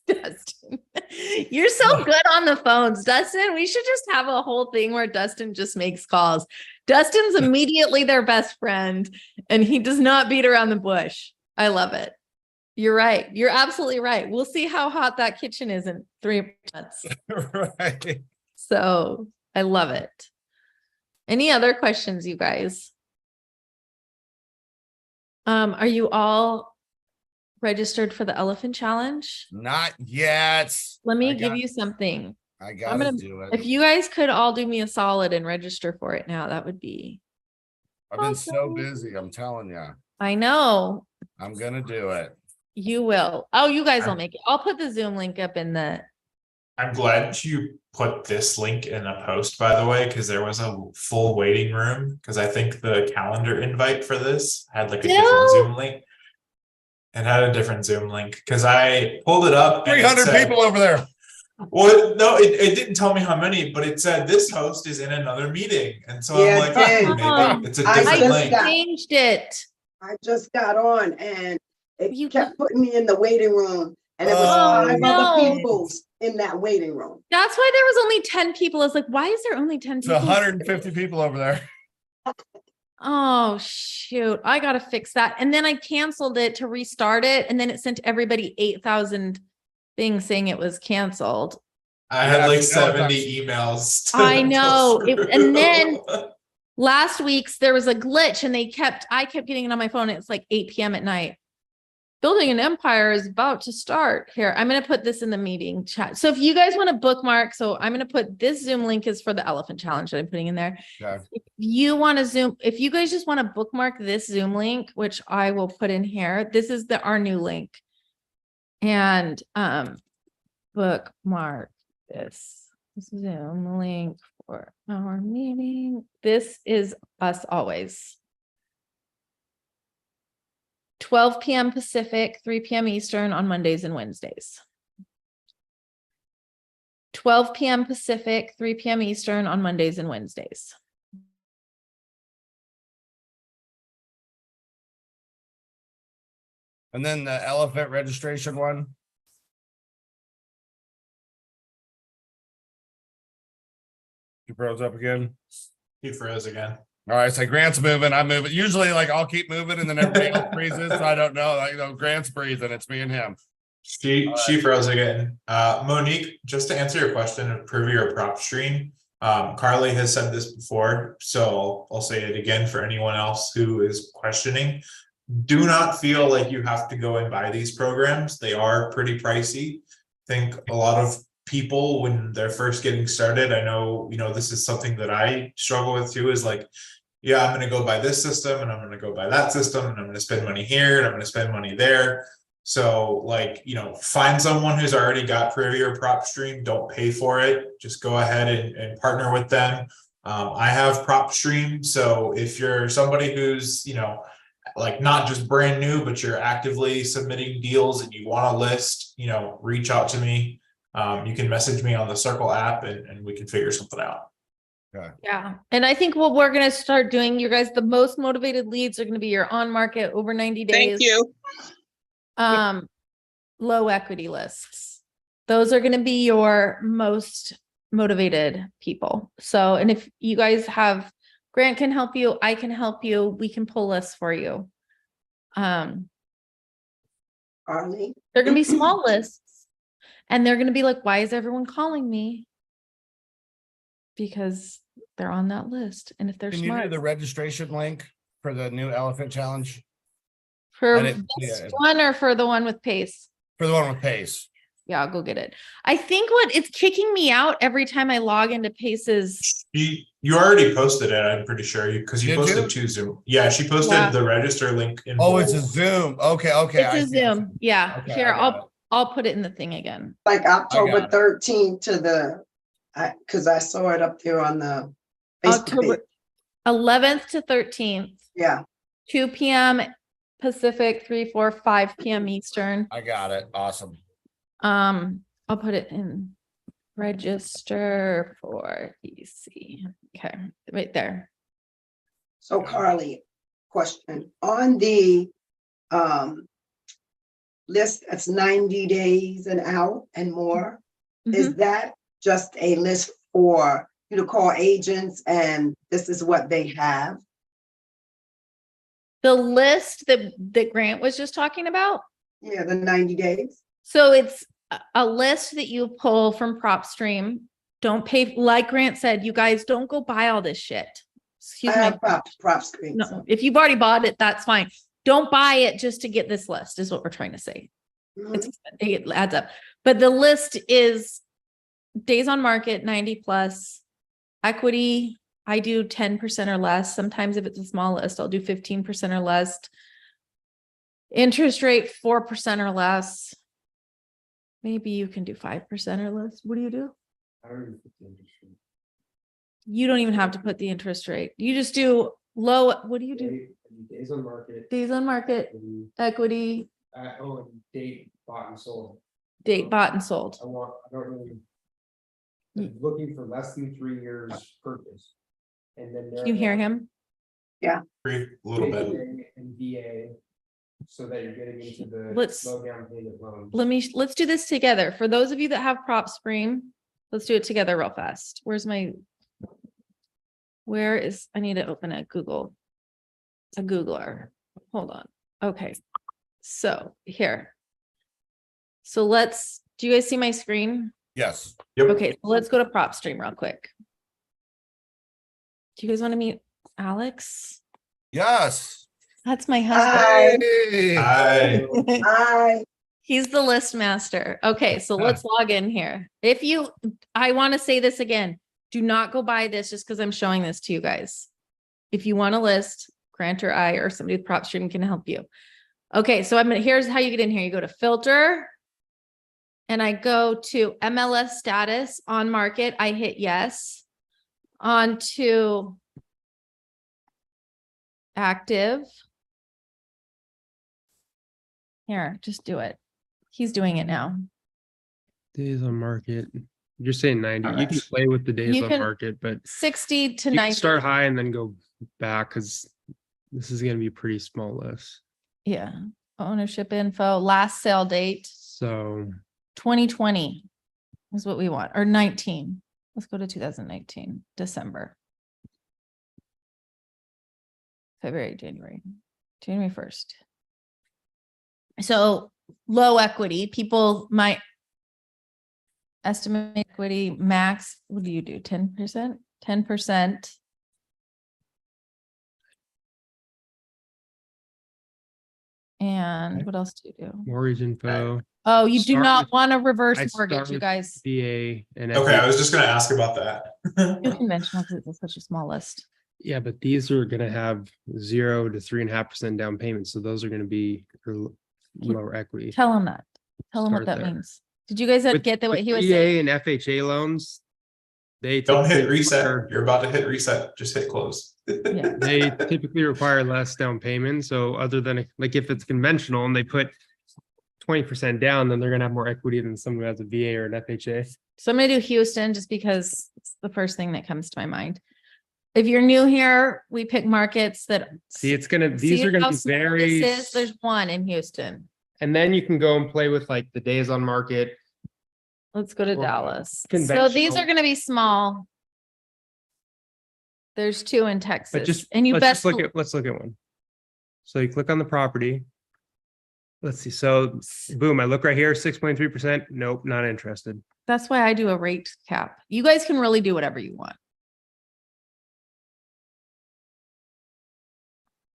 Dustin, you're so good on the phones, Dustin. We should just have a whole thing where Dustin just makes calls. Dustin's immediately their best friend, and he does not beat around the bush. I love it. You're right. You're absolutely right. We'll see how hot that kitchen is in 3 months. right. So I love it. Any other questions, you guys? Are you all registered for the Elephant Challenge? Not yet. Let me I give got- you something. I gotta gonna- do it. If you guys could all do me a solid and register for it now, that would be, I've been so busy. I'm telling you, I know I'm gonna do it. you will. Oh, you guys will make it. I'll put the Zoom link up in the, I'm glad you put this link in a post, by the way, because there was a full waiting room. Because I think the calendar invite for this had like a different Still? Zoom link. It had a different Zoom link because I pulled it up. and it 300 said- people over there. Well, no, it didn't tell me how many, but it said this host is in another meeting, and so Yeah, I'm it like, did. maybe it's a I different just link. got- changed it. I just got on and You it kept putting me in the waiting room and it was Oh, 5 no. other people in that waiting room. That's why there was only 10 people. I was like, why is there only 10 It's people? 150 people over there. Oh, shoot. I got to fix that. And then I canceled it to restart it. And then it sent everybody 8,000 things saying it was canceled. I Yeah, had like you know, 70 emails. to I go know. And then through. last week's there was a glitch and I kept getting it on my phone. It's like 8 p.m. at night. Building an empire is about to start here. I'm going to put this in the meeting chat. So if you guys want to bookmark, so I'm going to put this Zoom link is for the Elephant Challenge that I'm putting in there. Okay. If you want to Zoom, if you guys just want to bookmark this Zoom link, which I will put in here, this is our new link. And bookmark this Zoom link for our meeting. This is us always. 12 p.m. Pacific, 3 p.m. Eastern on Mondays and Wednesdays. 12 p.m. Pacific, 3 p.m. Eastern on Mondays and Wednesdays. And then the elephant registration one. You froze up again. He froze again. All right, so Grant's moving, I'm moving. Usually, like I'll keep moving, and then everybody else freezes. So I don't know. Like, Grant's breathing. It's me and him. She froze again. Monique, just to answer your question of privy or prop stream, Carly has said this before, so I'll say it again for anyone else who is questioning. Do not feel like you have to go and buy these programs. They are pretty pricey. I think a lot of people when they're first getting started, I know, this is something that I struggle with too, is like, yeah, I'm going to go buy this system and I'm going to go buy that system and I'm going to spend money here and I'm going to spend money there. So like, find someone who's already got Privy or PropStream, don't pay for it. Just go ahead and partner with them. I have PropStream. So if you're somebody who's, like not just brand new, but you're actively submitting deals and you want to list, reach out to me. You can message me on the Circle app and we can figure something out. Yeah. And I think what we're going to start doing, you guys, the most motivated leads are going to be your on market over 90 days. Thank you. Low equity lists. Those are going to be your most motivated people. So, and if you guys have, Grant can help you, I can help you, we can pull lists for you. Arlene, They're going to be small lists and they're going to be like, why is everyone calling me? Because they're on that list. And if they're Can you do smart. the registration link for the new elephant challenge? For I didn't see this it. one or for the one with Pace? For the one with Pace? Yeah, I'll go get it. I think what it's kicking me out every time I log into Pace's. You already posted it, I'm pretty sure, because you Did you? posted 2 Zoom. Yeah, she posted Yeah. the register link in Oh, it's a both. Zoom. Okay, okay. I It's a see. Zoom. Yeah, Okay, here, I got it. I'll put it in the thing again. like October it. 13th to the, because I saw it up there on the Facebook October page. 11th to 13th, Yeah, 2 p.m. Pacific, 3, 4, 5 p.m. Eastern. I got it. Awesome. I'll put it in register for EC. Okay, right there. so Carly, question, on the list that's 90 days and out and more, is Mhm. that just a list for you to call agents and this is what they have? The list that Grant was just talking about. Yeah, the 90 days. So it's a list that you pull from PropStream. Don't pay, like Grant said, you guys don't go buy all this shit. Excuse I my, have prop screens. no, if you've already bought it, that's fine. Don't buy it just to get this list is what we're trying to say. Mhm. It adds up. But the list is days on market, 90 plus, equity. I do 10% or less. Sometimes if it's a small list, I'll do 15% or less. Interest rate, 4% or less. Maybe you can do 5% or less. What do you do? You don't even have to put the interest rate. You just do low. What do you do? Days on market. Days on market, and, equity, and date bought and sold. date bought and sold. I don't really. Ye- I'm looking for less than 3 years purchase. And then. Can you hear him? A little bit. And VA. So that you're getting into the. Let's- Low down payment loans. Let's do this together. For those of you that have PropStream, let's do it together real fast. I need to open a Googler. Hold on. Okay. So here. So do you guys see my screen? Yes. Yep. Okay, so let's go to PropStream real quick. Do you guys want to meet Alex? Yes. That's my husband. Hey. Hi. I, He's the list master. Okay, so let's log in here. I want to say this again, do not go buy this just because I'm showing this to you guys. If you want a list, Grant or I or somebody with PropStream can help you. Okay, so here's how you get in here. You go to filter and I go to MLS status on market. I hit yes. On to active. Here, just do it. He's doing it now. Days on market. You're saying 90. You can Alright. play with the days You on can- market, but 60 to you 90. can start high and then go back because this is going to be a pretty small list. Yeah. Ownership info, last sale date, So 2020 is what we want, or 19. Let's go to 2019, December. January 1st. So low equity, people might estimate equity max. What do you do? 10%? 10%. And what else do you do? mortgage info, Oh, you do Start not with- want a reverse I start mortgage, you with guys. VA, and Okay, I equity. was just gonna ask about that. Do conventional because it's such a small list. Yeah, but these are going to have 0 to 3.5% down payment. So those are going to be lower equity. Tell him that. Tell him what Start that there. means. Did you guys With- get what with he was saying? VA and FHA loans, they Don't hit typically reset. require- You're about to hit reset. Just hit close. Yeah. They typically require less down payment. So other than like if it's conventional and they put 20% down, then they're gonna have more equity than someone who has a VA or an FHA. So I'm gonna do Houston just because it's the first thing that comes to my mind. If you're new here, we pick markets that. See, it's gonna, these See are gonna how be small very, this is? There's one in Houston. and then you can go and play with like the days on market. Let's go to Or Dallas. So these conventional. are gonna be small. There's two in Texas. But just, And you let's best, just let's look at one. So you click on the property. Let's see, so boom, I look right here, 6.3%. Nope, not interested. that's why I do a rate cap. You guys can really do whatever you want.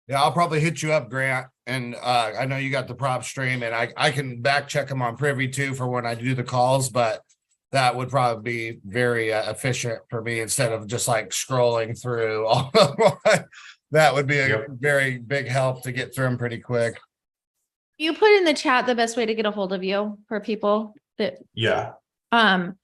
Yeah, I'll probably hit you up, Grant, and I know you got the prop stream, and I can back check them on Privy too for when I do the calls, but that would probably be very efficient for me instead of just like scrolling through all of my- that would be a Yep. very big help to get through them pretty quick. You put in the chat the best way to get a hold of you for people that, Yeah. and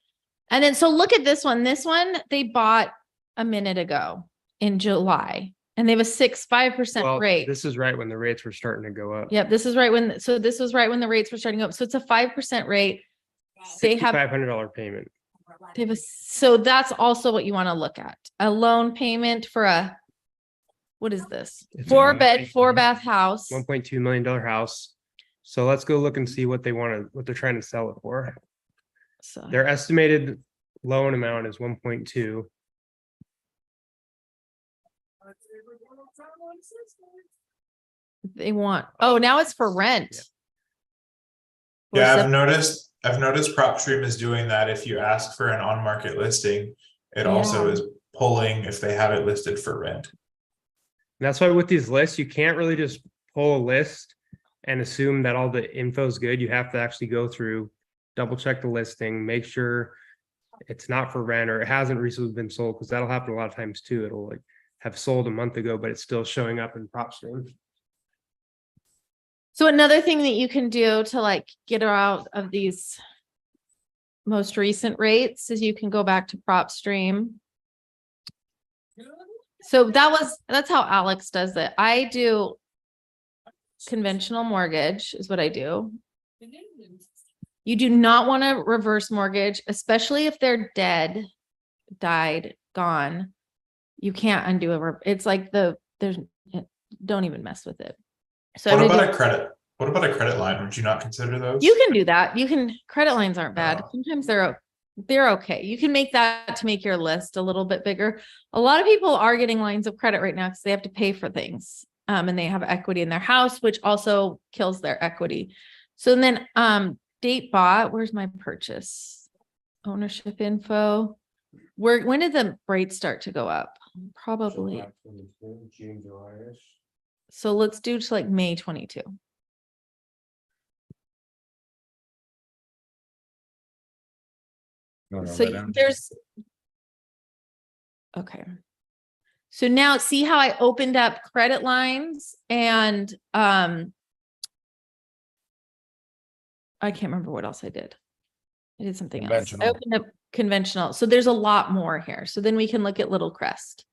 then so look at this one. This one they bought a minute ago in July and they have a 5% Well, rate. this is right when the rates were starting to go up. Yep, this is right when, so this was right when the rates were starting up. So it's a 5% rate. They have, $500 payment. they have a, so that's also what you want to look at. A loan payment for a, what is this? It's a 4-bath house. $1.2 million house. So let's go look and see what they want to, what they're trying to sell it for. So Their estimated loan amount is 1.2. they want, oh, now it's for rent. Yeah, For I've noticed PropStream is doing that. If you ask for an on-market listing, it also Yeah. is pulling if they have it listed for rent. And that's why with these lists, you can't really just pull a list and assume that all the info is good. You have to actually go through, double check the listing, make sure it's not for rent or it hasn't recently been sold, because that'll happen a lot of times too. It'll like have sold a month ago, but it's still showing up in PropStream. So another thing that you can do to like get her out of these most recent rates is you can go back to PropStream. So that's how Alex does it. I do conventional mortgage is what I do. You do not want to reverse mortgage, especially if they're dead, died, gone. You can't undo it's like don't even mess with it. So What I'm gonna about a credit? What about a credit line? Would you not consider those? you can do that. Credit lines aren't bad. Oh. Sometimes they're okay. You can make that to make your list a little bit bigger. A lot of people are getting lines of credit right now because they have to pay for things. And they have equity in their house, which also kills their equity. So then, date bought, where's my purchase? Ownership info. When did the rates start to go up? Probably. June, July-ish. So let's do to like May 22. So there's. Okay. So now see how I opened up credit lines and, I can't remember what else I did. I did something else. I Conventional. opened up conventional. So there's a lot more here. So then we can look at Little Crest.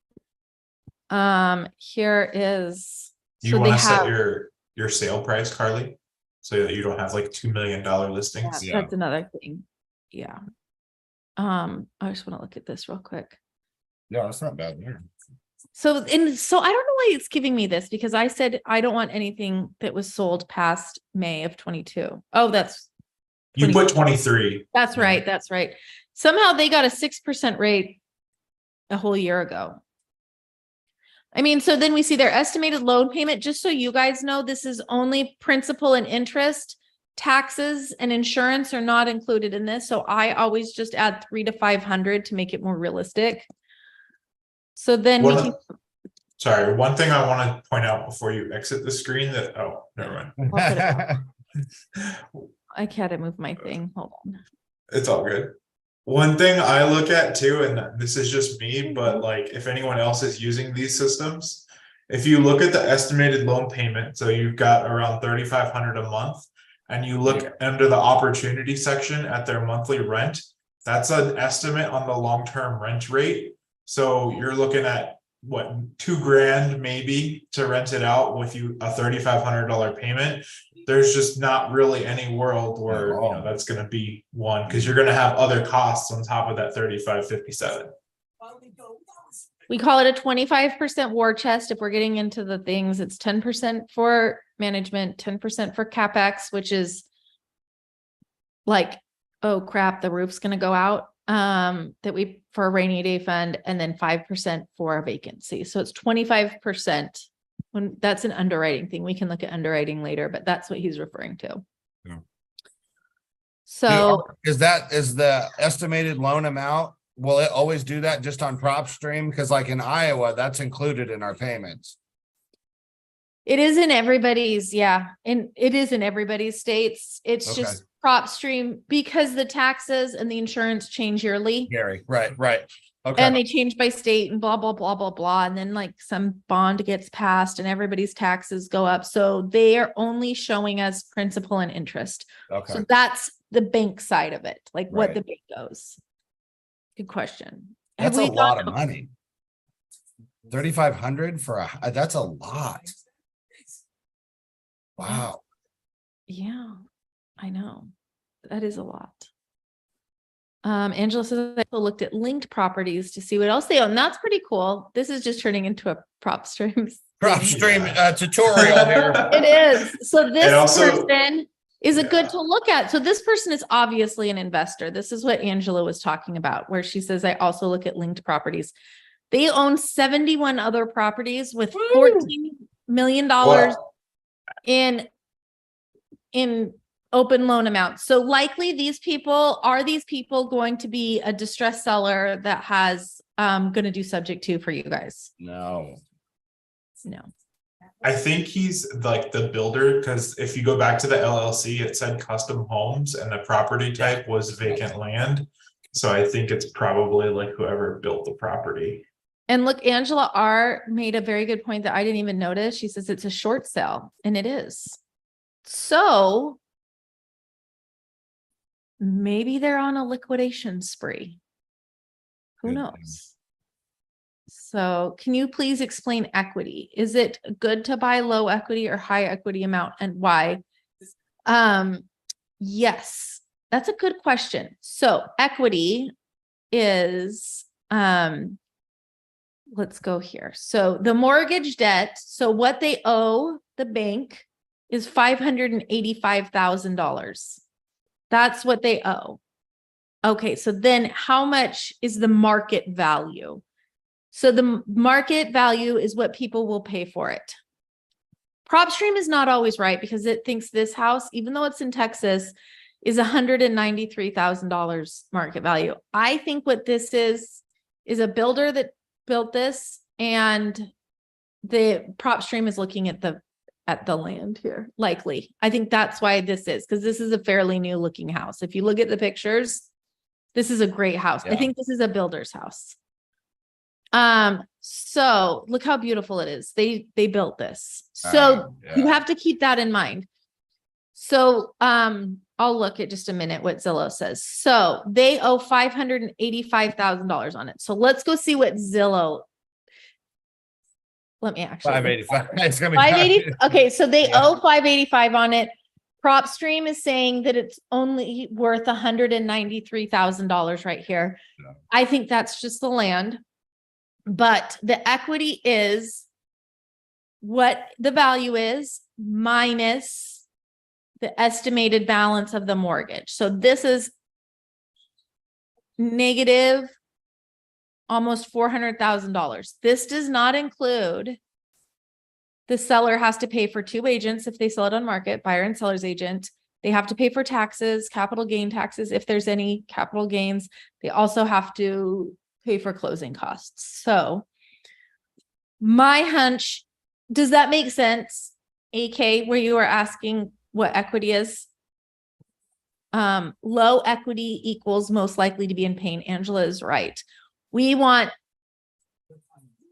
Here is. You so want they to set have- your sale price, Carly? So that you don't have like $2 million listings? Yeah. That's another thing. Yeah. I just want to look at this real quick. Yeah, that's not bad. Yeah. So, I don't know why it's giving me this because I said I don't want anything that was sold past May of 22. Oh, You put 23. that's Yeah. right. That's right. Somehow they got a 6% rate a whole year ago. I mean, so then we see their estimated loan payment, just so you guys know, this is only principal and interest. Taxes and insurance are not included in this. So I always just add 300 to 500 to make it more realistic. So then we can, Sorry, one thing I want to point out before you exit the screen that, oh, never mind. I can't move my thing. Hold on. It's all good. One thing I look at too, and this is just me, but like if anyone else is using these systems, If you look at the estimated loan payment, so you've got around 3,500 a month, and you look under the opportunity section at their monthly rent, that's an estimate on the long-term rent rate. So you're looking at what, $2,000 maybe to rent it out with you a $3,500 payment. There's just not really any world where that's going to be one, because you're going to have other costs on top of that 3,557. We call it a 25% war chest. If we're getting into the things, it's 10% for management, 10% for CapEx, which is like, oh crap, the roof's going to go out, that we, for a rainy day fund, and then 5% for a vacancy. So it's 25%. When that's an underwriting thing, we can look at underwriting later, but that's what he's referring to. Yeah. So Is the estimated loan amount? Will it always do that just on PropStream? Because like in Iowa, that's included in our payments. it is in everybody's, yeah, and it is in everybody's states. It's Okay. just PropStream because the taxes and the insurance change yearly. Gary, right. And Okay, they change by state and blah, blah, blah, blah, blah. And then like some bond gets passed and everybody's taxes go up. So they are only showing us principal and interest. okay. So that's the bank side of it, like what Right. the bank goes. Good question. That's Have a we lot thought- of money. 3,500 for that's a lot. Wow. Yeah, I know. That is a lot. Angela says I also looked at linked properties to see what else they own. That's pretty cool. This is just turning into a PropStream. PropStream tutorial here. It is. So this And also- person is a good Yeah. to look at. So this person is obviously an investor. This is what Angela was talking about, where she says, I also look at linked properties. They own 71 other properties with $14 million Well, in open loan amounts. So likely these people going to be a distressed seller that has going to do subject to for you guys? No. No. I think he's like the builder, because if you go back to the LLC, it said custom homes and the property type was vacant land. So I think it's probably like whoever built the property. And look, Angela R made a very good point that I didn't even notice. She says it's a short sale, and it is. So maybe they're on a liquidation spree. Who Good knows? So can you please explain equity? Is it good to buy low equity or high equity amount, and why? Yes, that's a good question. So equity is, let's go here. So the mortgage debt, so what they owe the bank is $585,000. That's what they owe. Okay, so then how much is the market value? So the market value is what people will pay for it. PropStream is not always right because it thinks this house, even though it's in Texas, is $193,000 market value. I think what this is a builder that built this, and the PropStream is looking at the land here, likely. I think that's why this is, because this is a fairly new looking house. If you look at the pictures, this is a great house. I Yeah. think this is a builder's house. So look how beautiful it is. They built this. So you yeah. have to keep that in mind. So, I'll look at just a minute what Zillow says. So they owe $585,000 on it. So let's go see what Zillow. Let me actually. 585. It's gonna be 580. Okay, so they Yeah. owe 585 on it. PropStream is saying that it's only worth $193,000 right here. Yeah. I think that's just the land. But the equity is what the value is minus the estimated balance of the mortgage. So this is negative almost $400,000. This does not include the seller has to pay for 2 agents if they sell it on market, buyer and seller's agent. They have to pay for taxes, capital gain taxes, if there's any capital gains. They also have to pay for closing costs. So my hunch, does that make sense? AK, where you are asking what equity is? Low equity equals most likely to be in pain. Angela is right. We want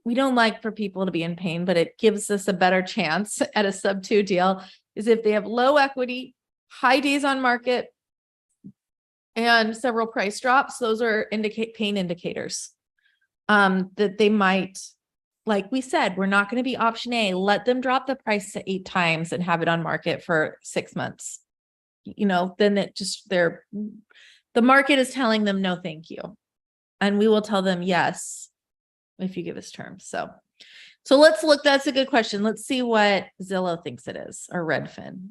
we don't like for people to be in pain, but it gives us a better chance at a sub 2 deal, is if they have low equity, high days on market, and several price drops. Those are pain indicators. That they might, like we said, we're not going to be option A. Let them drop the price to 8 times and have it on market for 6 months. You know, then it just, the market is telling them no, thank you. And we will tell them yes, if you give us terms. So let's look, that's a good question. Let's see what Zillow thinks it is, or Redfin.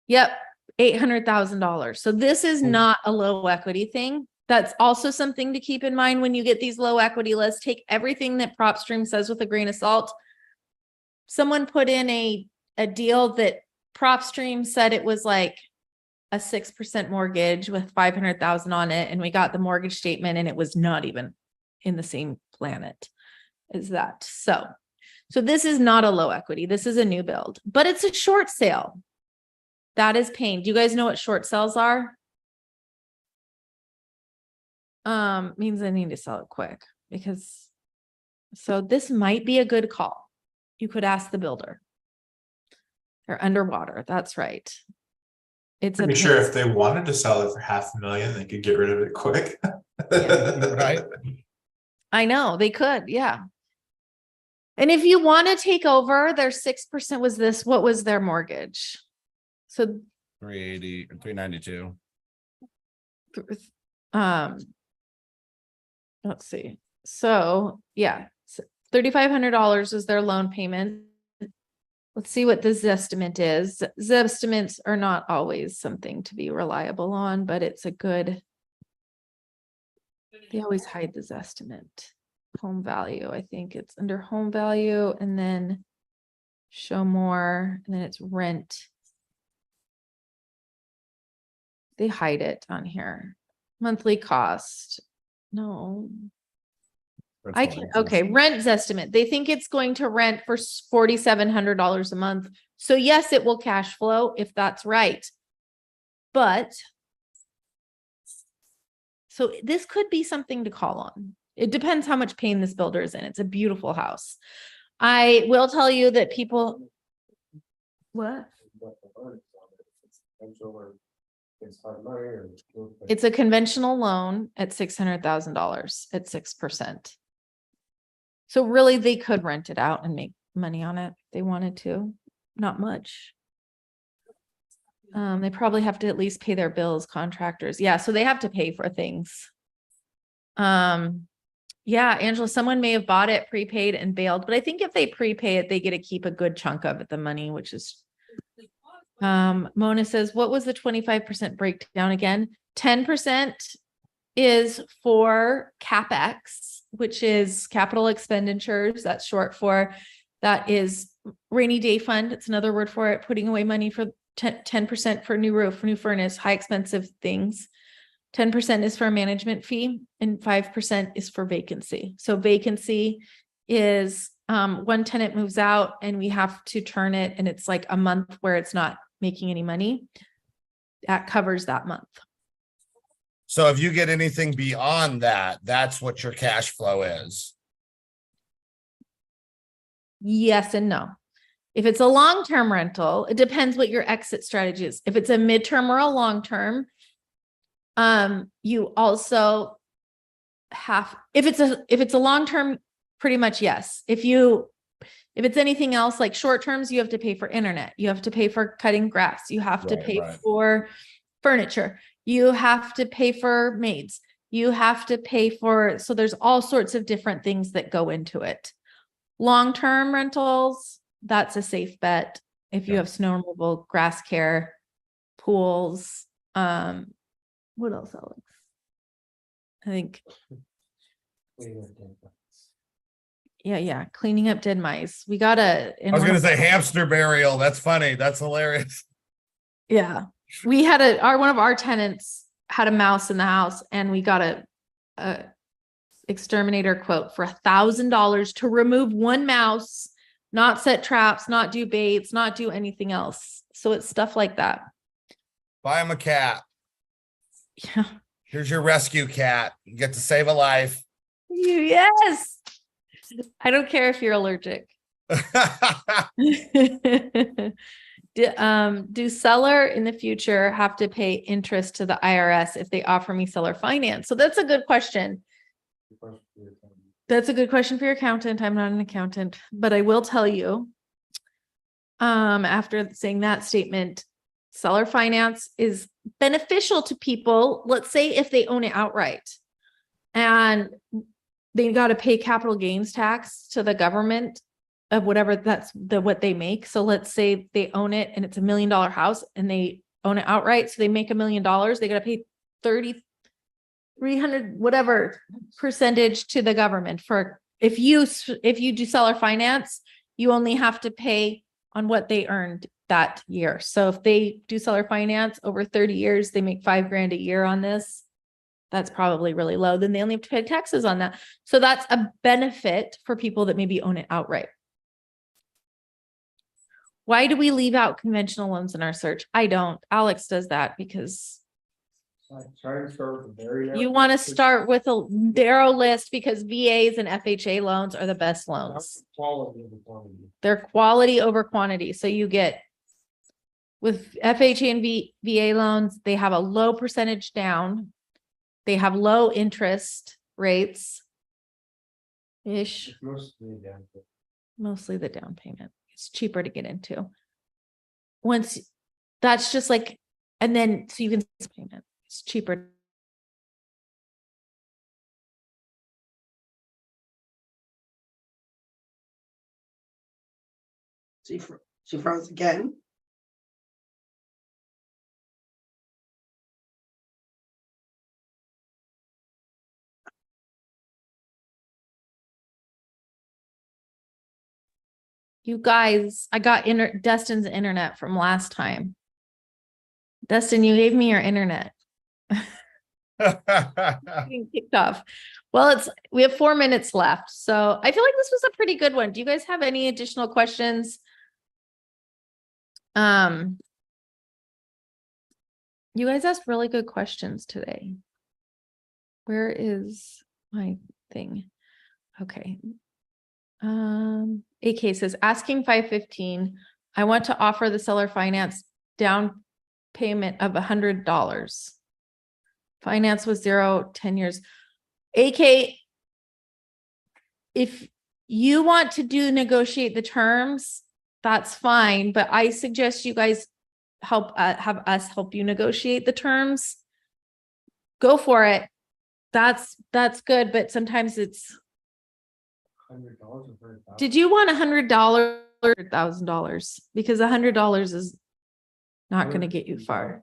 Yep, $800,000. So this is not a low equity thing. That's also something to keep in mind when you get these low equity lists. Take everything that PropStream says with a grain of salt. Someone put in a deal that PropStream said it was like a 6% mortgage with 500,000 on it. And we got the mortgage statement and it was not even in the same planet as that. So this is not a low equity. This is a new build, but it's a short sale. That is pain. Do you guys know what short sales are? Means I need to sell it quick because, so this might be a good call. You could ask the builder. They're underwater. That's right. It's Pretty sure if they wanted to sell it for $500,000, they could get rid of it quick. Right? I know they could. Yeah. And if you want to take over, their 6% was this, what was their mortgage? So 380 or 392. Let's see. So yeah, $3,500 is their loan payment. Let's see what the Zestimate is. Zestimates are not always something to be reliable on, but it's a good. They always hide the Zestimate. Home value, I think it's under home value, and then show more, and then it's rent. They hide it on here. Monthly cost. No. I can, okay, rent estimate. They think it's going to rent for $4,700 a month. So yes, it will cash flow if that's right. But so this could be something to call on. It depends how much pain this builder is in. It's a beautiful house. I will tell you that people, what? It's a conventional loan at $600,000 at 6%. So really they could rent it out and make money on it if they wanted to. Not much. They probably have to at least pay their bills, contractors. Yeah, so they have to pay for things. Yeah, Angela, someone may have bought it prepaid and bailed, but I think if they prepay it, they get to keep a good chunk of it, the money, which is Mona says, what was the 25% breakdown again? 10% is for CapEx, which is capital expenditures. That's short for, that is rainy day fund. It's another word for it. Putting away money for 10% for new roof, new furnace, high expensive things. 10% is for a management fee and 5% is for vacancy. So vacancy is one tenant moves out and we have to turn it, and it's like a month where it's not making any money. That covers that month. So if you get anything beyond that, that's what your cash flow is. Yes and no. If it's a long-term rental, it depends what your exit strategy is. If it's a midterm or a long-term, you also have, if it's a long-term, pretty much yes. If it's anything else like short terms, you have to pay for internet, you have to pay for cutting grass, you have to pay for furniture, you have to pay for maids, you have to pay for, so there's all sorts of different things that go into it. Long-term rentals, that's a safe bet. If you have snow removal, grass care, pools, what else, Alex? I think. Yeah. Cleaning up dead mice. We got I was going to say hamster burial. That's funny. That's hilarious. Yeah. We had one of our tenants had a mouse in the house, and we got a exterminator quote for $1,000 to remove one mouse, not set traps, not do baits, not do anything else. So it's stuff like that. Buy him a cat. Yeah. Here's your rescue cat. You get to save a life. Yes. I don't care if you're allergic. Do seller in the future have to pay interest to the IRS if they offer me seller finance? So that's a good question. That's a good question for your accountant. I'm not an accountant, but I will tell you, after saying that statement, seller finance is beneficial to people. Let's say if they own it outright and they got to pay capital gains tax to the government of whatever what they make. So let's say they own it and it's $1 million house and they own it outright. So they make $1 million. They got to pay 300, whatever percentage to the government for, if you do seller finance, you only have to pay on what they earned that year. So if they do seller finance over 30 years, they make $5,000 a year on this. That's probably really low. Then they only have to pay taxes on that. So that's a benefit for people that maybe own it outright. Why do we leave out conventional loans in our search? I don't. Alex does that because Try to start with the very narrow. you want to start with a narrow list because VAs and FHA loans are the best loans. Quality of the quantity. They're quality over quantity. So you get with FHA and VA loans, they have a low percentage down. They have low interest rates. Ish, Mostly down. mostly the down payment. It's cheaper to get into. Once that's just like, and then so you can payment. It's cheaper. She froze again. You guys, I got Destin's internet from last time. Destin, you gave me your internet. Getting kicked off. Well, we have 4 minutes left. So I feel like this was a pretty good one. Do you guys have any additional questions? You guys asked really good questions today. Where is my thing? Okay. AK says asking 515. I want to offer the seller finance down payment of $100. Finance was 0, 10 years. AK, if you want to negotiate the terms, that's fine. But I suggest you guys have us help you negotiate the terms. Go for it. That's good. But sometimes it's, $100 or $100,000. did you want $100 or $1,000? Because $100 is not going to get you far.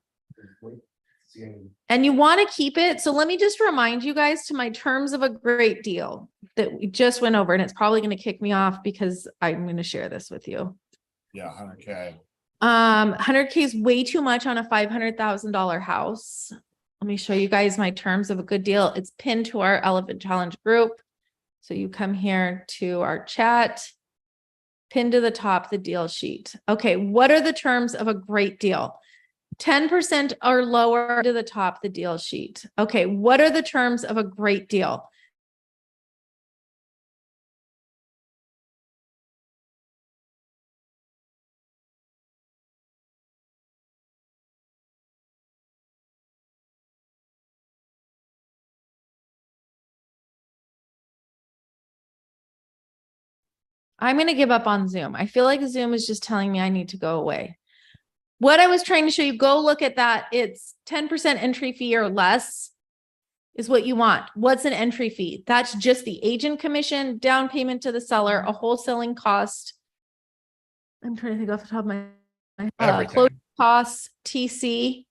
And you want to keep it. So let me just remind you guys to my terms of a great deal that we just went over, and it's probably going to kick me off because I'm going to share this with you. Yeah, 100K. 100K is way too much on a $500,000 house. Let me show you guys my terms of a good deal. It's pinned to our Elephant Challenge group. So you come here to our chat, pinned to the top, the deal sheet. Okay, what are the terms of a great deal? 10% or lower to the top, the deal sheet. Okay, what are the terms of a great deal? I'm going to give up on Zoom. I feel like Zoom is just telling me I need to go away. What I was trying to show you, go look at that. It's 10% entry fee or less is what you want. What's an entry fee? That's just the agent commission, down payment to the seller, a wholesaling cost. I'm trying to think off the top of my closing costs, TC,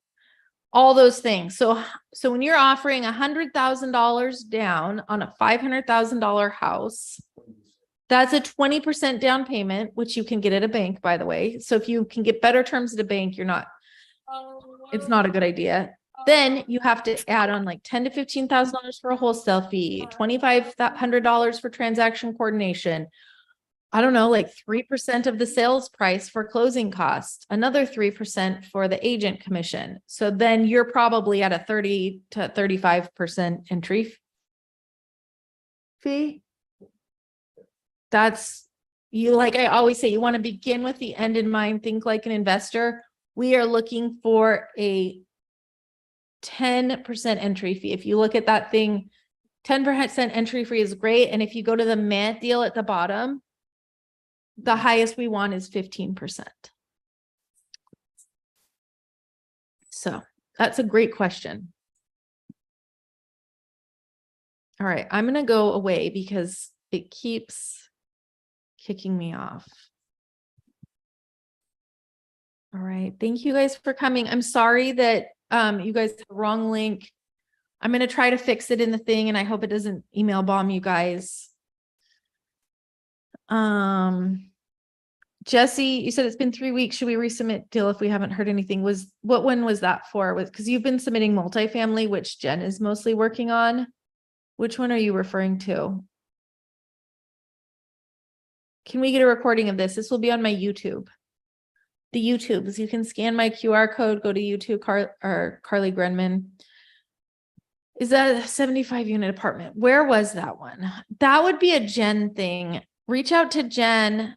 all those things. So when you're offering $100,000 down on a $500,000 house, that's a 20% down payment, which you can get at a bank, by the way. So if you can get better terms at a bank, it's not a good idea. Then you have to add on like $10,000 to $15,000 for a wholesale fee, $2,500 for transaction coordination, I don't know, like 3% of the sales price for closing costs, another 3% for the agent commission. So then you're probably at a 30 to 35% entry fee. That's you, like I always say, you want to begin with the end in mind, think like an investor. We are looking for a 10% entry fee. If you look at that thing, 10% entry fee is great. And if you go to the mint deal at the bottom, the highest we want is 15%. So that's a great question. All right, I'm going to go away because it keeps kicking me off. All right, thank you guys for coming. I'm sorry that you guys have the wrong link. I'm going to try to fix it in the thing, and I hope it doesn't email bomb you guys. Jesse, you said it's been 3 weeks. Should we resubmit deal if we haven't heard anything? What one was that for? Because you've been submitting multifamily, which Jen is mostly working on. Which one are you referring to? Can we get a recording of this? This will be on my YouTube. The YouTubes, you can scan my QR code, go to YouTube, Carly Grenman. Is that a 75 unit apartment? Where was that one? That would be a Jen thing. Reach out to Jen.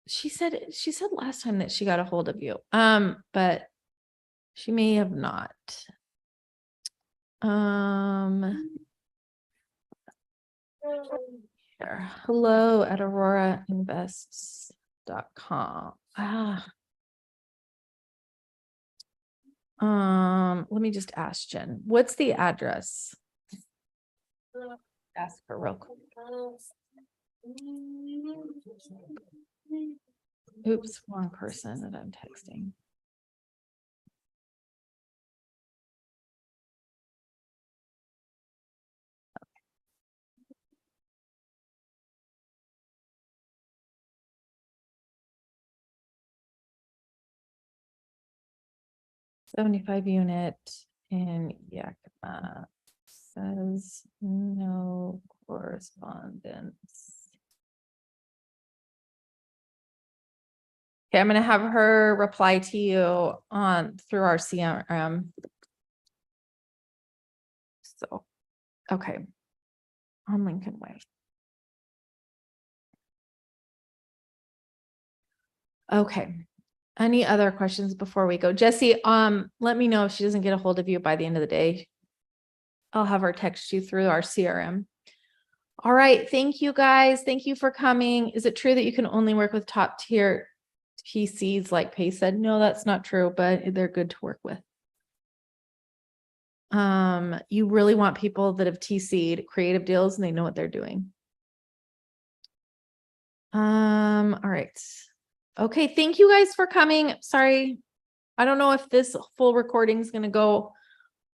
She said last time that she got a hold of you. But she may have not. Here. Hello at aurorainvests.com. Let me just ask Jen, what's the address? Ask her real quick. Oops, wrong person that I'm texting. Okay. 75 unit in Yakima, says no correspondence. Okay, I'm going to have her reply to you through our CRM. So, okay, on Lincoln Way. Okay, any other questions before we go? Jesse, let me know if she doesn't get a hold of you by the end of the day. I'll have her text you through our CRM. All right, thank you guys. Thank you for coming. Is it true that you can only work with top tier PCs like Pace said? No, that's not true, but they're good to work with. You really want people that have TC'd creative deals and they know what they're doing. All right. Okay, thank you guys for coming. Sorry, I don't know if this full recording is going to go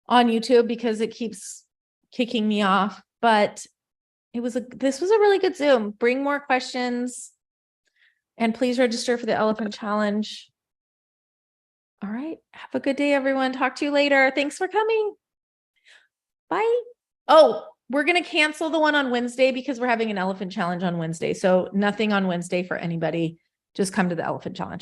on YouTube because it keeps kicking me off, but this was a really good Zoom. Bring more questions. And please register for the Elephant Challenge. All right. Have a good day, everyone. Talk to you later. Thanks for coming. Bye. Oh, we're going to cancel the one on Wednesday because we're having an Elephant Challenge on Wednesday. So nothing on Wednesday for anybody. Just come to the Elephant Challenge.